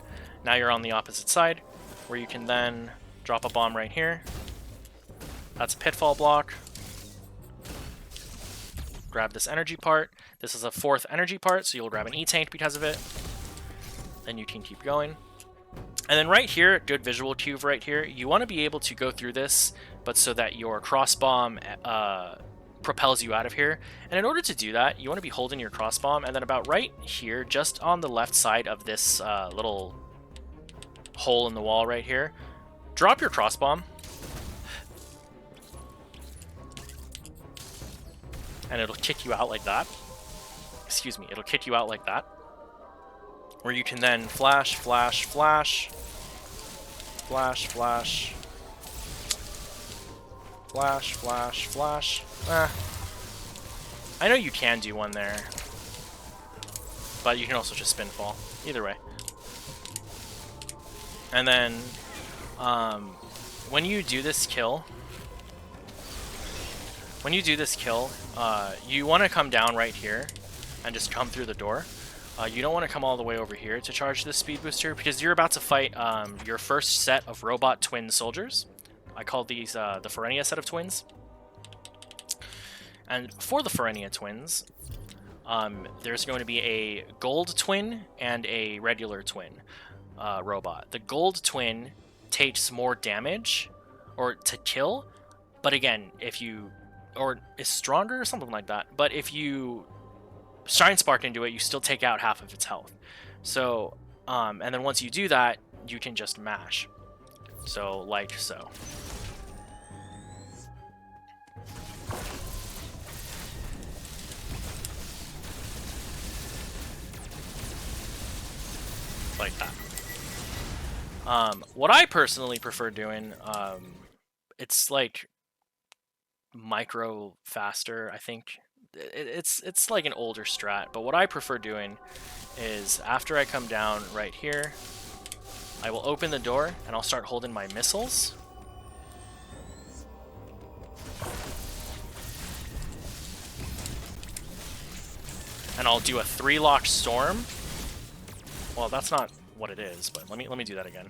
[SPEAKER 1] Now you're on the opposite side, where you can then drop a bomb right here. That's a pitfall block. Grab this energy part. This is a 4th energy part, so you'll grab an E-Tank because of it. Then you can keep going. And then right here, good visual cue right here, you want to be able to go through this, but so that your cross bomb propels you out of here. And in order to do that, you want to be holding your cross bomb, and then about right here, just on the left side of this little hole in the wall right here, drop your cross bomb. And it'll kick you out like that. Excuse me, it'll kick you out like that. Where you can then flash, flash, flash, flash, flash, flash, flash, flash. I know you can do one there, but you can also just spin fall. Either way. And then, when you do this kill, you want to come down right here and just come through the door. You don't want to come all the way over here to charge this speed booster, because you're about to fight your first set of robot twin soldiers. I call these the Ferenia set of twins. And for the Ferenia twins, there's going to be a gold twin and a regular twin robot. The gold twin takes more damage or to kill, but again, if you... or is stronger or something like that. But if you Shine Spark into it, you still take out half of its health. So, and then once you do that, you can just mash. So, like so. Like that. What I personally prefer doing, it's like micro faster, I think. It's like an older strat, but what I prefer doing is after I come down right here, I will open the door and I'll start holding my missiles. And I'll do a 3-lock storm. Well, that's not what it is, but let me do that again.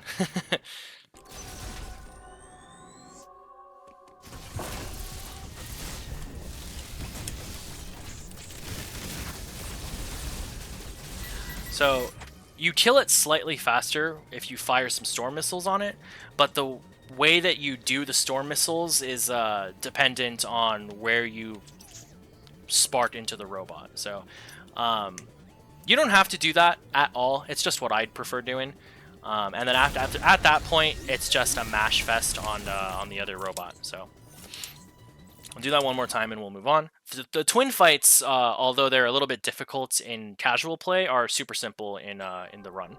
[SPEAKER 1] So, you kill it slightly faster if you fire some storm missiles on it, but the way that you do the storm missiles is dependent on where you spark into the robot. So, you don't have to do that at all. It's just what I'd prefer doing. And then after at that point, it's just a mash fest on the other robot. So, I'll do that one more time and we'll move on. The twin fights, although they're a little bit difficult in casual play, are super simple in the run.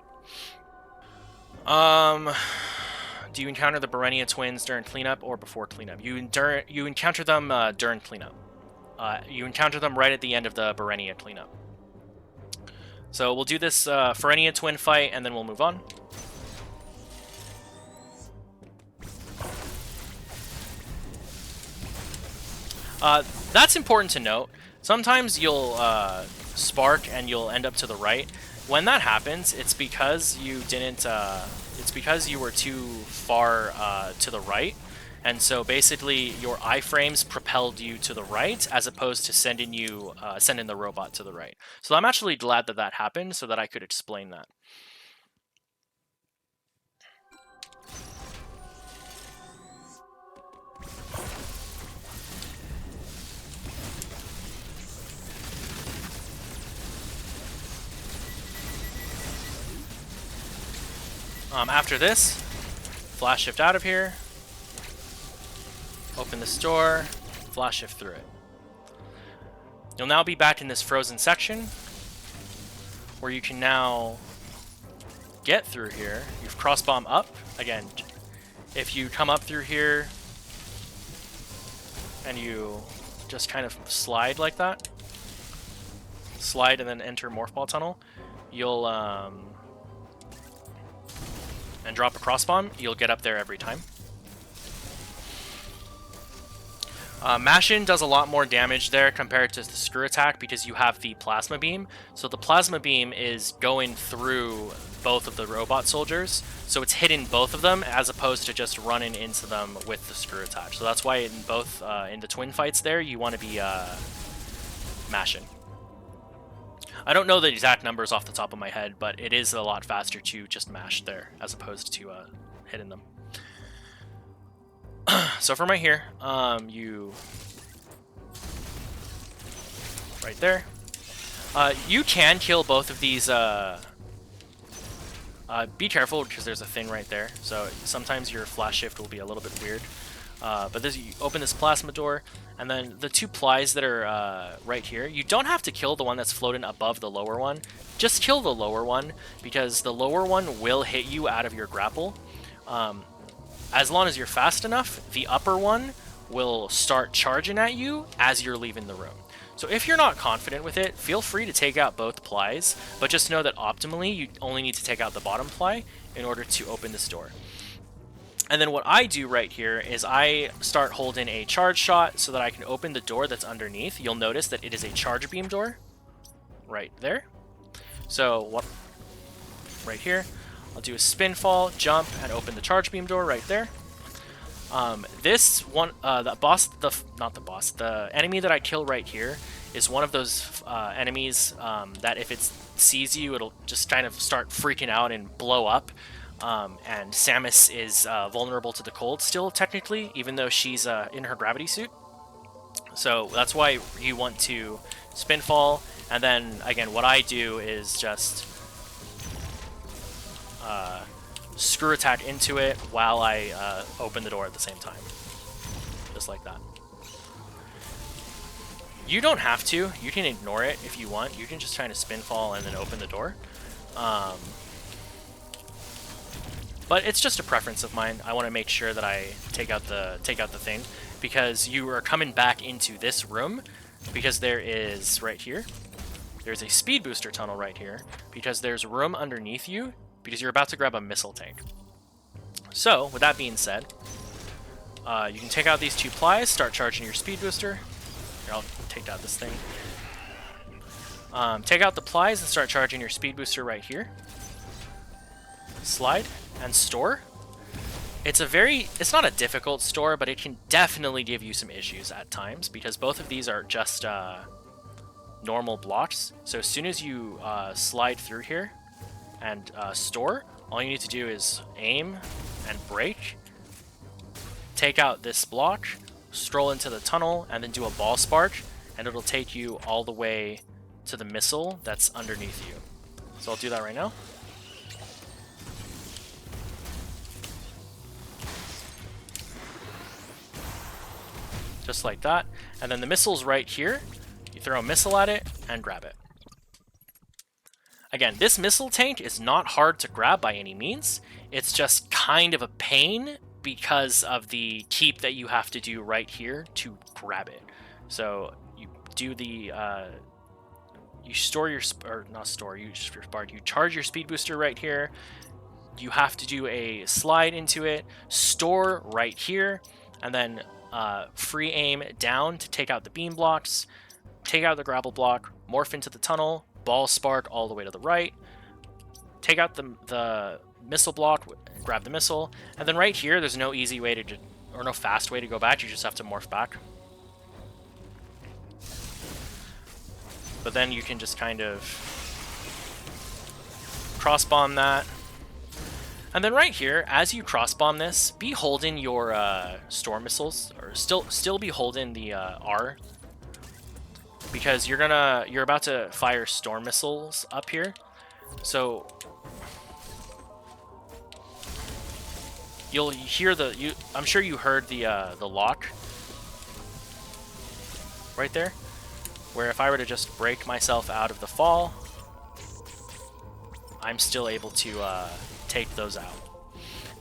[SPEAKER 1] Do you encounter the Ferenia twins during cleanup or before cleanup? You encounter them during cleanup. You encounter them right at the end of the Ferenia cleanup. So we'll do this Ferenia twin fight and then we'll move on. That's important to note. Sometimes you'll spark and you'll end up to the right. When that happens, it's because you didn't. It's because you were too far to the right, and so basically your iframes propelled you to the right, as opposed to sending the robot to the right. So I'm actually glad that that happened, so that I could explain that. After this, flash shift out of here, open this door, flash shift through it. You'll now be back in this frozen section, where you can now get through here. You've cross bomb up. Again, if you come up through here, and you just kind of slide like that. Slide and then enter Morph Ball Tunnel. You'll and drop a cross bomb. You'll get up there every time. Mashin does a lot more damage there compared to the Screw Attack because you have the Plasma Beam. So the Plasma Beam is going through both of the robot soldiers, so it's hitting both of them as opposed to just running into them with the Screw Attack. So that's why in both in the twin fights there, you want to be mashing. I don't know the exact numbers off the top of my head, but it is a lot faster to just mash there as opposed to hitting them. So from right here, you right there. You can kill both of these. Be careful because there's a thing right there. So sometimes your flash shift will be a little bit weird. But this, you open this plasma door, and then the two plies that are right here. You don't have to kill the one that's floating above the lower one. Just kill the lower one because the lower one will hit you out of your grapple. As long as you're fast enough, the upper one will start charging at you as you're leaving the room. So if you're not confident with it, feel free to take out both plies, but just know that optimally you only need to take out the bottom ply in order to open this door. And then what I do right here is I start holding a charge shot so that I can open the door that's underneath. You'll notice that it is a charge beam door right there. So what right here, I'll do a spin fall, jump, and open the charge beam door right there. This one, the enemy that I kill right here is one of those enemies that if it sees you, it'll just kind of start freaking out and blow up. And Samus is vulnerable to the cold still, technically, even though she's in her gravity suit. So that's why you want to spin fall, and then again, what I do is just screw attack into it while I open the door at the same time. Just like that. You don't have to. You can ignore it if you want. You can just try to spin fall and then open the door. But it's just a preference of mine. I want to make sure that I take out the thing because you are coming back into this room because there is right here. There's a speed booster tunnel right here because there's room underneath you because you're about to grab a missile tank. So, with that being said, you can take out these two plies, start charging your speed booster. Here, I'll take out this thing. Take out the plies and start charging your speed booster right here. Slide and store. It's not a difficult store, but it can definitely give you some issues at times because both of these are just normal blocks. So as soon as you slide through here and store, all you need to do is aim and brake, take out this block, stroll into the tunnel, and then do a ball spark, and it'll take you all the way to the missile that's underneath you. So I'll do that right now. Just like that. And then the missile's right here. You throw a missile at it and grab it. Again, this missile tank is not hard to grab by any means. It's just kind of a pain because of the keep that you have to do right here to grab it. So you do the you store your you charge your speed booster right here. You have to do a slide into it, store right here, and then free aim down to take out the beam blocks, take out the grapple block, morph into the tunnel, ball spark all the way to the right, take out the missile block, grab the missile, and then right here there's no easy way to, or no fast way to go back, you just have to morph back. But then you can just kind of cross-bomb that. And then right here, as you cross-bomb this, be holding your storm missiles, or still be holding the R, because you're about to fire storm missiles up here. So you'll hear I'm sure you heard the lock right there, where if I were to just break myself out of the fall, I'm still able to take those out.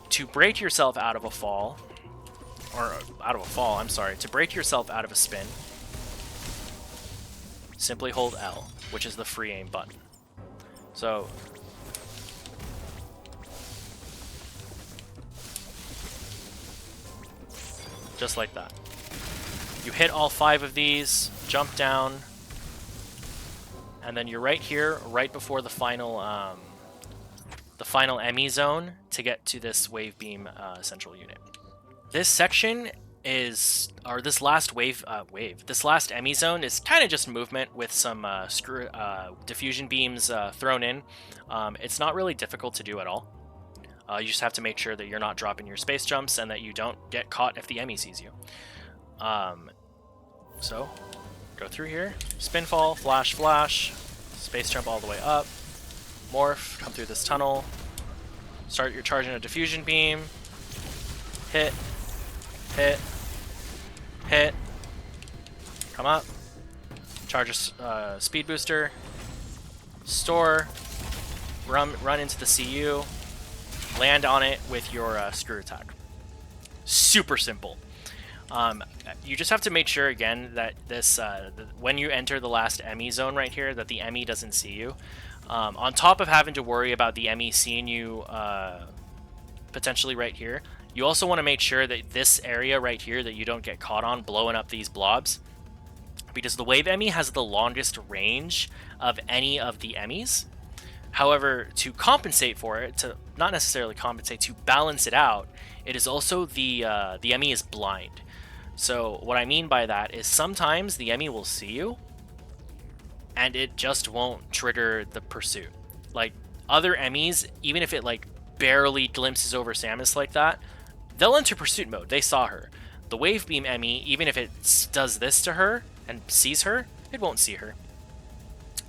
[SPEAKER 1] To break yourself out of a fall, or out of a fall, I'm sorry, to break yourself out of a spin, simply hold L, which is the free aim button. So just like that. You hit all 5 of these, jump down, and then you're right here, right before the final Emmi zone to get to this wave beam central unit. This section is, or this last this last Emmi zone is kind of just movement with some diffusion beams thrown in. It's not really difficult to do at all. You just have to make sure that you're not dropping your space jumps and that you don't get caught if the Emmi sees you. So, go through here, spin fall, flash, flash, space jump all the way up, morph, come through this tunnel, start your charging a diffusion beam, hit, hit, hit, come up, charge a speed booster, store, run into the CU, land on it with your screw attack. Super simple. You just have to make sure, again, that this when you enter the last Emmi zone right here, that the Emmi doesn't see you. On top of having to worry about the Emmi seeing you potentially right here, you also want to make sure that this area right here that you don't get caught on blowing up these blobs, because the wave Emmi has the longest range of any of the Emmis. However, to compensate for it, to not necessarily compensate, to balance it out, it is also the Emmi is blind. So what I mean by that is sometimes the Emmi will see you, and it just won't trigger the pursuit. Like other Emmis, even if it like barely glimpses over Samus like that, they'll enter pursuit mode. They saw her. The wave beam Emmi, even if it does this to her and sees her, it won't see her.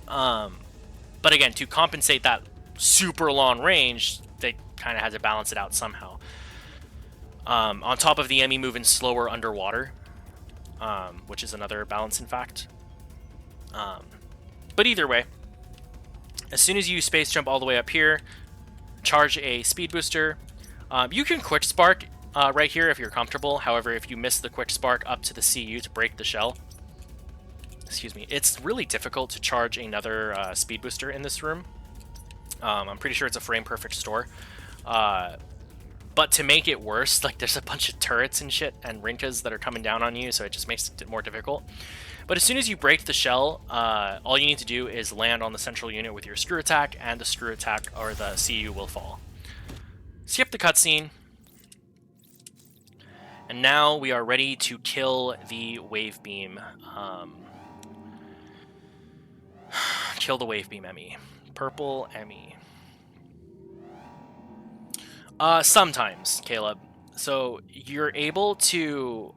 [SPEAKER 1] But again, to compensate that super long range, they kind of had to balance it out somehow. On top of the Emmi moving slower underwater, which is another balancing fact. But either way, as soon as you space jump all the way up here, charge a speed booster. You can quick spark right here if you're comfortable. However, if you miss the quick spark up to the CU to break the shell, excuse me, it's really difficult to charge another speed booster in this room. I'm pretty sure it's a frame perfect store. But to make it worse, like there's a bunch of turrets and shit and Rinkas that are coming down on you, so it just makes it more difficult. But as soon as you break the shell, all you need to do is land on the central unit with your screw attack, and the screw attack or the CU will fall. Skip the cutscene. And now we are ready to kill the wave beam. Kill the wave beam Emmi. Purple Emmi. Sometimes, Caleb. So you're able to...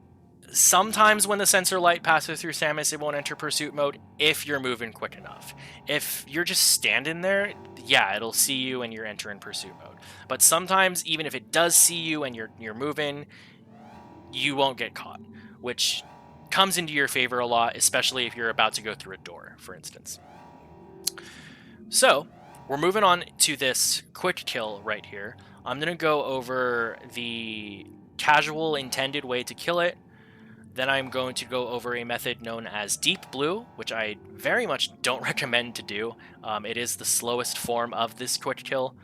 [SPEAKER 1] Sometimes when the sensor light passes through Samus, it won't enter pursuit mode if you're moving quick enough. If you're just standing there, yeah, it'll see you and you're entering pursuit mode. But sometimes, even if it does see you and you're moving, you won't get caught, which comes into your favor a lot, especially if you're about to go through a door, for instance. So, we're moving on to this quick kill right here. I'm going to go over the casual intended way to kill it. Then I'm going to go over a method known as Deep Blue, which I very much don't recommend to do. It is the slowest form of this quick kill.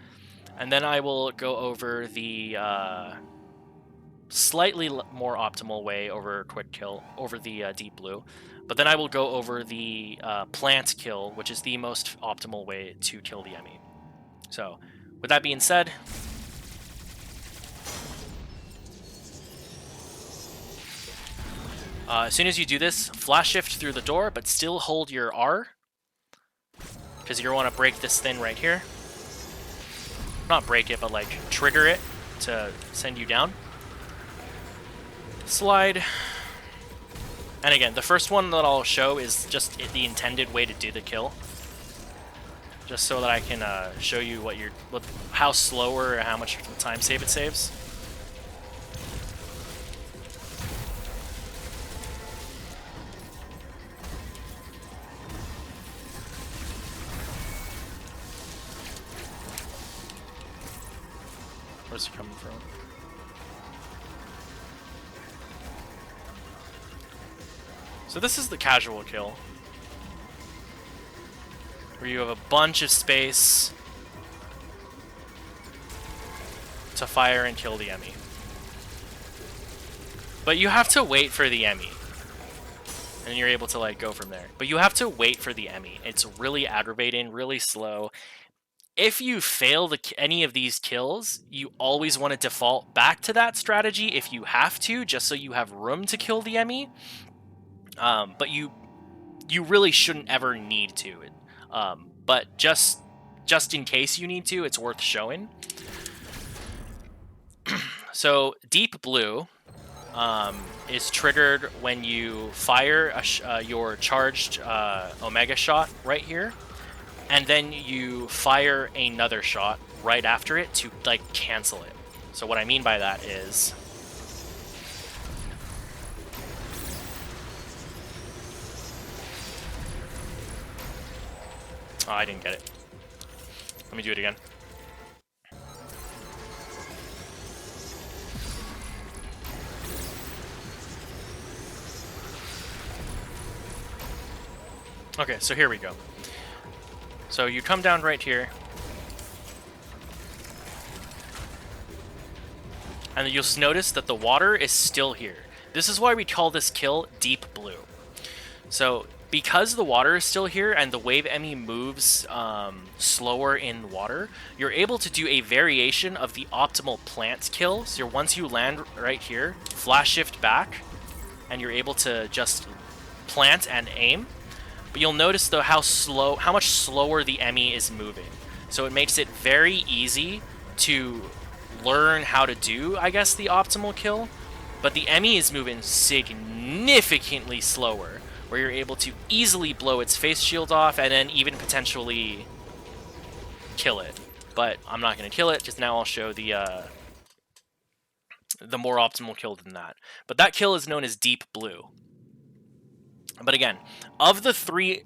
[SPEAKER 1] And then I will go over the slightly more optimal way over quick kill, over the Deep Blue. But then I will go over the plant kill, which is the most optimal way to kill the Emmi. So, with that being said... as soon as you do this, flash shift through the door, but still hold your R, because you want to break this thing right here. Not break it, but like trigger it to send you down. Slide. And again, the first one that I'll show is just the intended way to do the kill, just so that I can show you how slower or how much time save it saves. Where's he coming from? So this is the casual kill, where you have a bunch of space to fire and kill the Emmi. But you have to wait for the Emmi, and you're able to like go from there. But you have to wait for the Emmi. It's really aggravating, really slow. If you fail any of these kills, you always want to default back to that strategy if you have to, just so you have room to kill the Emmi. But you really shouldn't ever need to. But just in case you need to, it's worth showing. So Deep Blue is triggered when you fire your charged Omega shot right here, and then you fire another shot right after it to like cancel it. So what I mean by that is, oh, I didn't get it. Let me do it again. Okay, so here we go. So you come down right here, and you'll notice that the water is still here. This is why we call this kill Deep Blue. So because the water is still here and the wave Emmi moves slower in water, you're able to do a variation of the optimal plant kill. So once you land right here, flash shift back, and you're able to just plant and aim. But you'll notice though how much slower the Emmi is moving. So it makes it very easy to learn how to do, I guess, the optimal kill. But the Emmi is moving significantly slower, where you're able to easily blow its face shield off and then even potentially kill it. But I'm not going to kill it, just now I'll show the more optimal kill than that. But that kill is known as Deep Blue. But again, of the three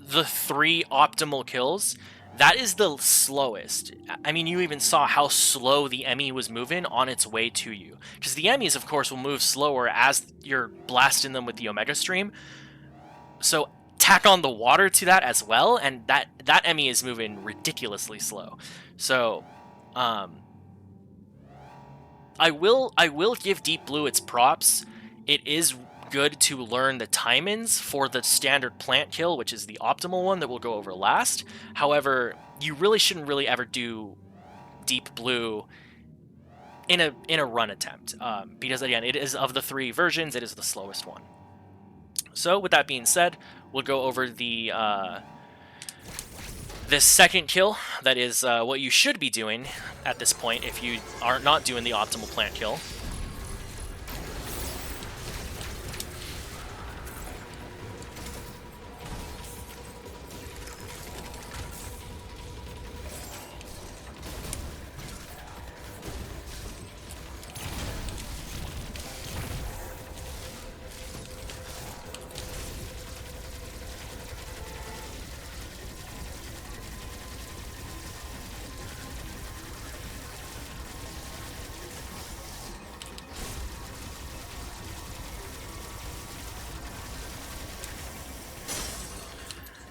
[SPEAKER 1] optimal kills, that is the slowest. I mean, you even saw how slow the Emmi was moving on its way to you. Because the Emmis, of course, will move slower as you're blasting them with the Omega Stream. So tack on the water to that as well, and that Emmi is moving ridiculously slow. So, I will give Deep Blue its props. It is good to learn the timings for the standard plant kill, which is the optimal one that we'll go over last. However, you really shouldn't really ever do Deep Blue in a run attempt, because again, it is of the three versions, it is the slowest one. So with that being said, we'll go over the this second kill. That is what you should be doing at this point if you are not doing the optimal plant kill.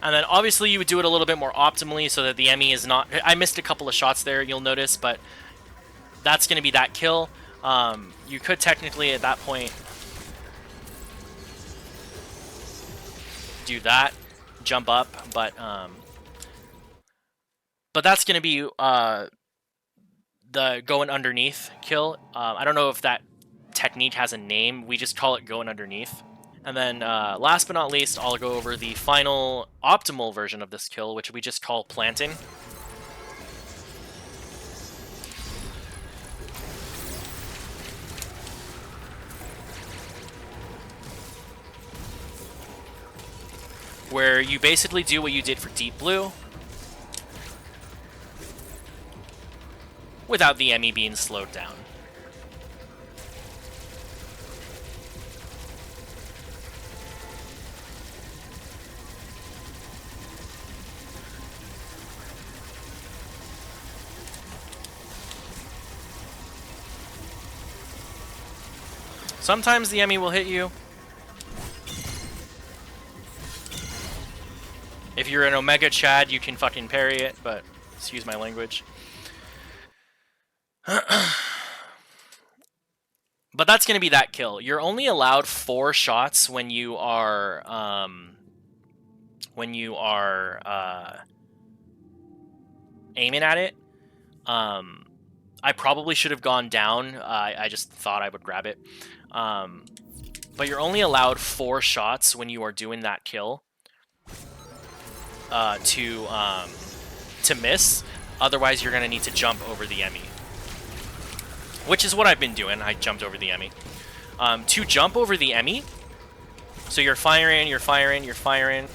[SPEAKER 1] And then obviously you would do it a little bit more optimally so that the Emmi is not... I missed a couple of shots there, you'll notice, but that's going to be that kill. You could technically at that point do that, jump up, but that's going to be the going underneath kill. I don't know if that technique has a name, we just call it going underneath. And then, last but not least, I'll go over the final optimal version of this kill, which we just call planting. Where you basically do what you did for Deep Blue, without the Emmi being slowed down. Sometimes the Emmi will hit you. If you're an Omega Chad, you can fucking parry it, but excuse my language. But that's going to be that kill. You're only allowed 4 shots when you are aiming at it. I probably should have gone down. I just thought I would grab it. But you're only allowed 4 shots when you are doing that kill to miss. Otherwise, you're going to need to jump over the Emmi. Which is what I've been doing. I jumped over the Emmi. To jump over the Emmi, so you're firing, you're firing, you're firing.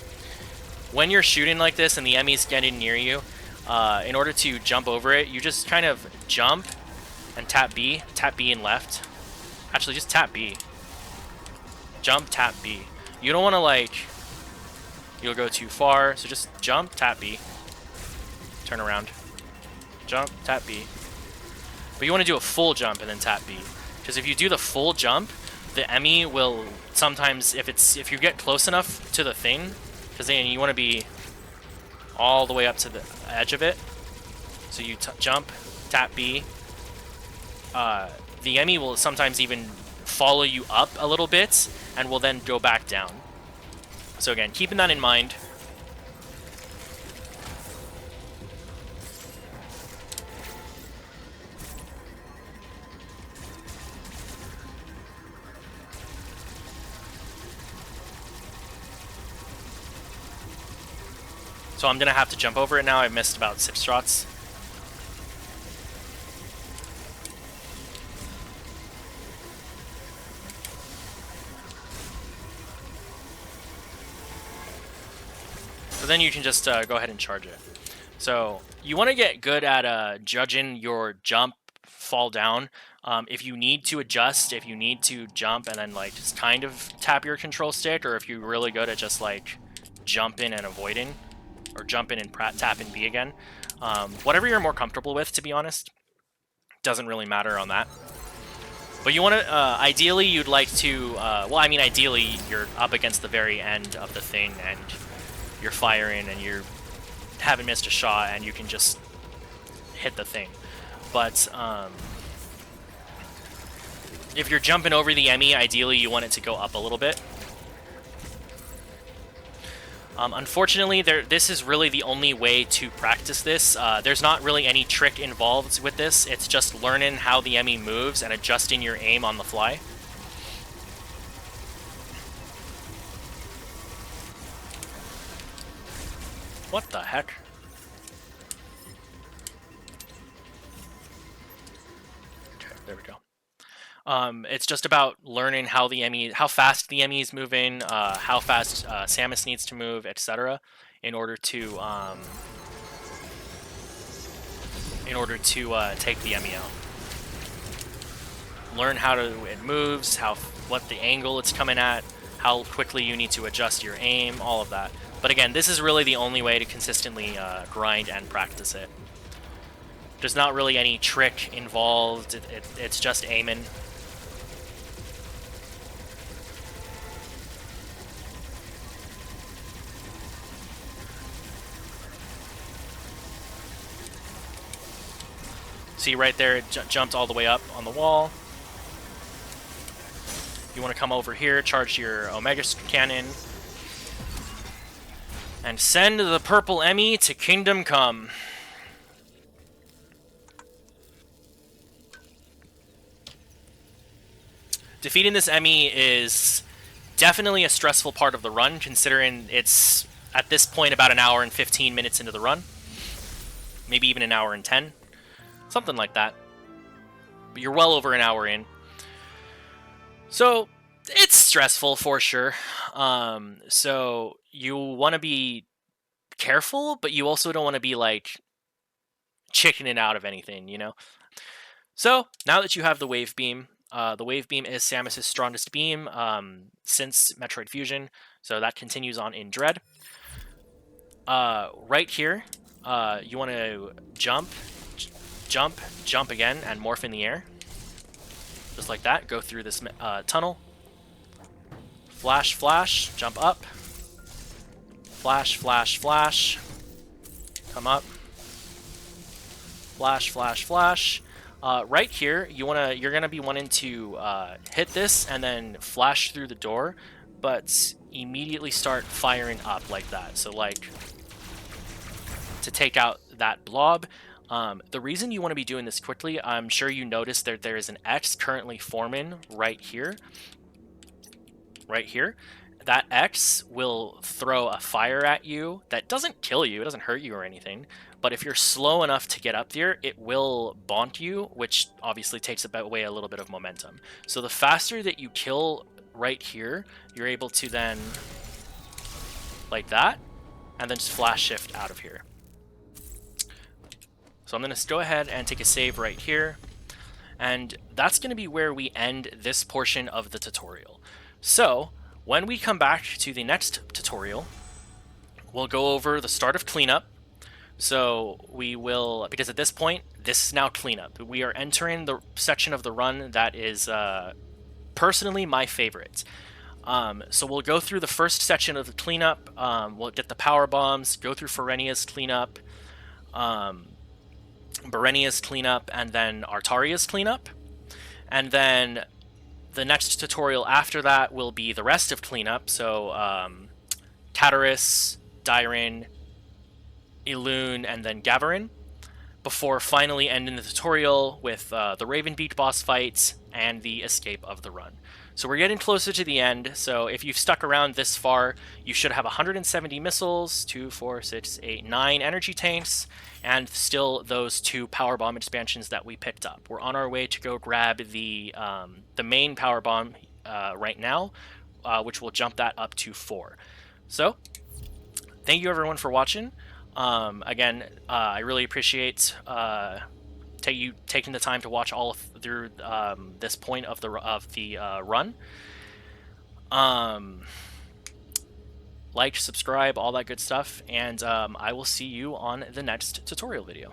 [SPEAKER 1] When you're shooting like this and the Emmi's getting near you, in order to jump over it, you just kind of jump and tap B and left. Actually, just tap B. Jump, tap B. You don't want to, like, you'll go too far, so just jump, tap B. Turn around. Jump, tap B. But you want to do a full jump and then tap B. Because if you do the full jump, the Emmi will sometimes, if you get close enough to the thing, because then you want to be all the way up to the edge of it. So you jump, tap B. The Emmi will sometimes even follow you up a little bit and will then go back down. So again, keeping that in mind. So I'm going to have to jump over it now. I missed about 6 shots. So then you can just go ahead and charge it. So you want to get good at judging your jump, fall down. If you need to adjust, if you need to jump and then like just kind of tap your control stick, or if you're really good at just like jumping and avoiding, or jumping and tapping B again. Whatever you're more comfortable with, to be honest. Doesn't really matter on that. But you want to, ideally you'd like to, well, I mean, ideally you're up against the very end of the thing and you're firing and you haven't missed a shot and you can just hit the thing. But if you're jumping over the Emmi, ideally you want it to go up a little bit. Unfortunately, this is really the only way to practice this. There's not really any trick involved with this. It's just learning how the Emmi moves and adjusting your aim on the fly. What the heck? Okay, there we go. It's just about learning how the Emmi, how fast the Emmi is moving, how fast Samus needs to move, etc., in order to take the Emmi out. Learn how it moves, what the angle it's coming at, how quickly you need to adjust your aim, all of that. But again, this is really the only way to consistently grind and practice it. There's not really any trick involved. It's just aiming. See right there, it jumped all the way up on the wall. You want to come over here, charge your Omega Cannon, and send the Purple Emmi to Kingdom Come. Defeating this Emmi is definitely a stressful part of the run, considering it's, at this point, about an hour and 15 minutes into the run. Maybe even an hour and 10. Something like that. But you're well over an hour in. So, it's stressful for sure. So, you want to be careful, but you also don't want to be, like, chickening out of anything, you know? So, now that you have the Wave Beam, the Wave Beam is Samus' strongest beam since Metroid Fusion, so that continues on in Dread. Right here, you want to jump again, and morph in the air. Just like that, go through this tunnel. Flash, jump up. Flash, flash, flash. Come up. Flash, flash, flash. Right here, you're gonna be wanting to hit this and then flash through the door, but immediately start firing up like that. So like to take out that blob. The reason you want to be doing this quickly, I'm sure you noticed that there is an X currently forming right here. Right here. That X will throw a fire at you that doesn't kill you, it doesn't hurt you or anything, but if you're slow enough to get up there, it will bonk you, which obviously takes away a little bit of momentum. So the faster that you kill right here, you're able to then, like that, and then just flash shift out of here. So I'm going to go ahead and take a save right here, and that's going to be where we end this portion of the tutorial. So when we come back to the next tutorial, we'll go over the start of cleanup. So we will, because at this point, this is now cleanup. We are entering the section of the run that is personally my favorite. So we'll go through the first section of the cleanup. We'll get the power bombs, go through Ferenia's cleanup, Berenia's cleanup, and then Artaria's cleanup. And then the next tutorial after that will be the rest of cleanup. So Cataris, Dyrin, Elune, and then Gavarin, before finally ending the tutorial with the Raven Beak boss fight and the escape of the run. So we're getting closer to the end, so if you've stuck around this far, you should have 170 missiles, 2, 4, 6, 8, 9 energy tanks, and still those 2 power bomb expansions that we picked up. We're on our way to go grab the main power bomb right now, which will jump that up to 4. So, thank you everyone for watching. Again, I really appreciate you taking the time to watch all through this point of the run. Like, subscribe, all that good stuff, and I will see you on the next tutorial video.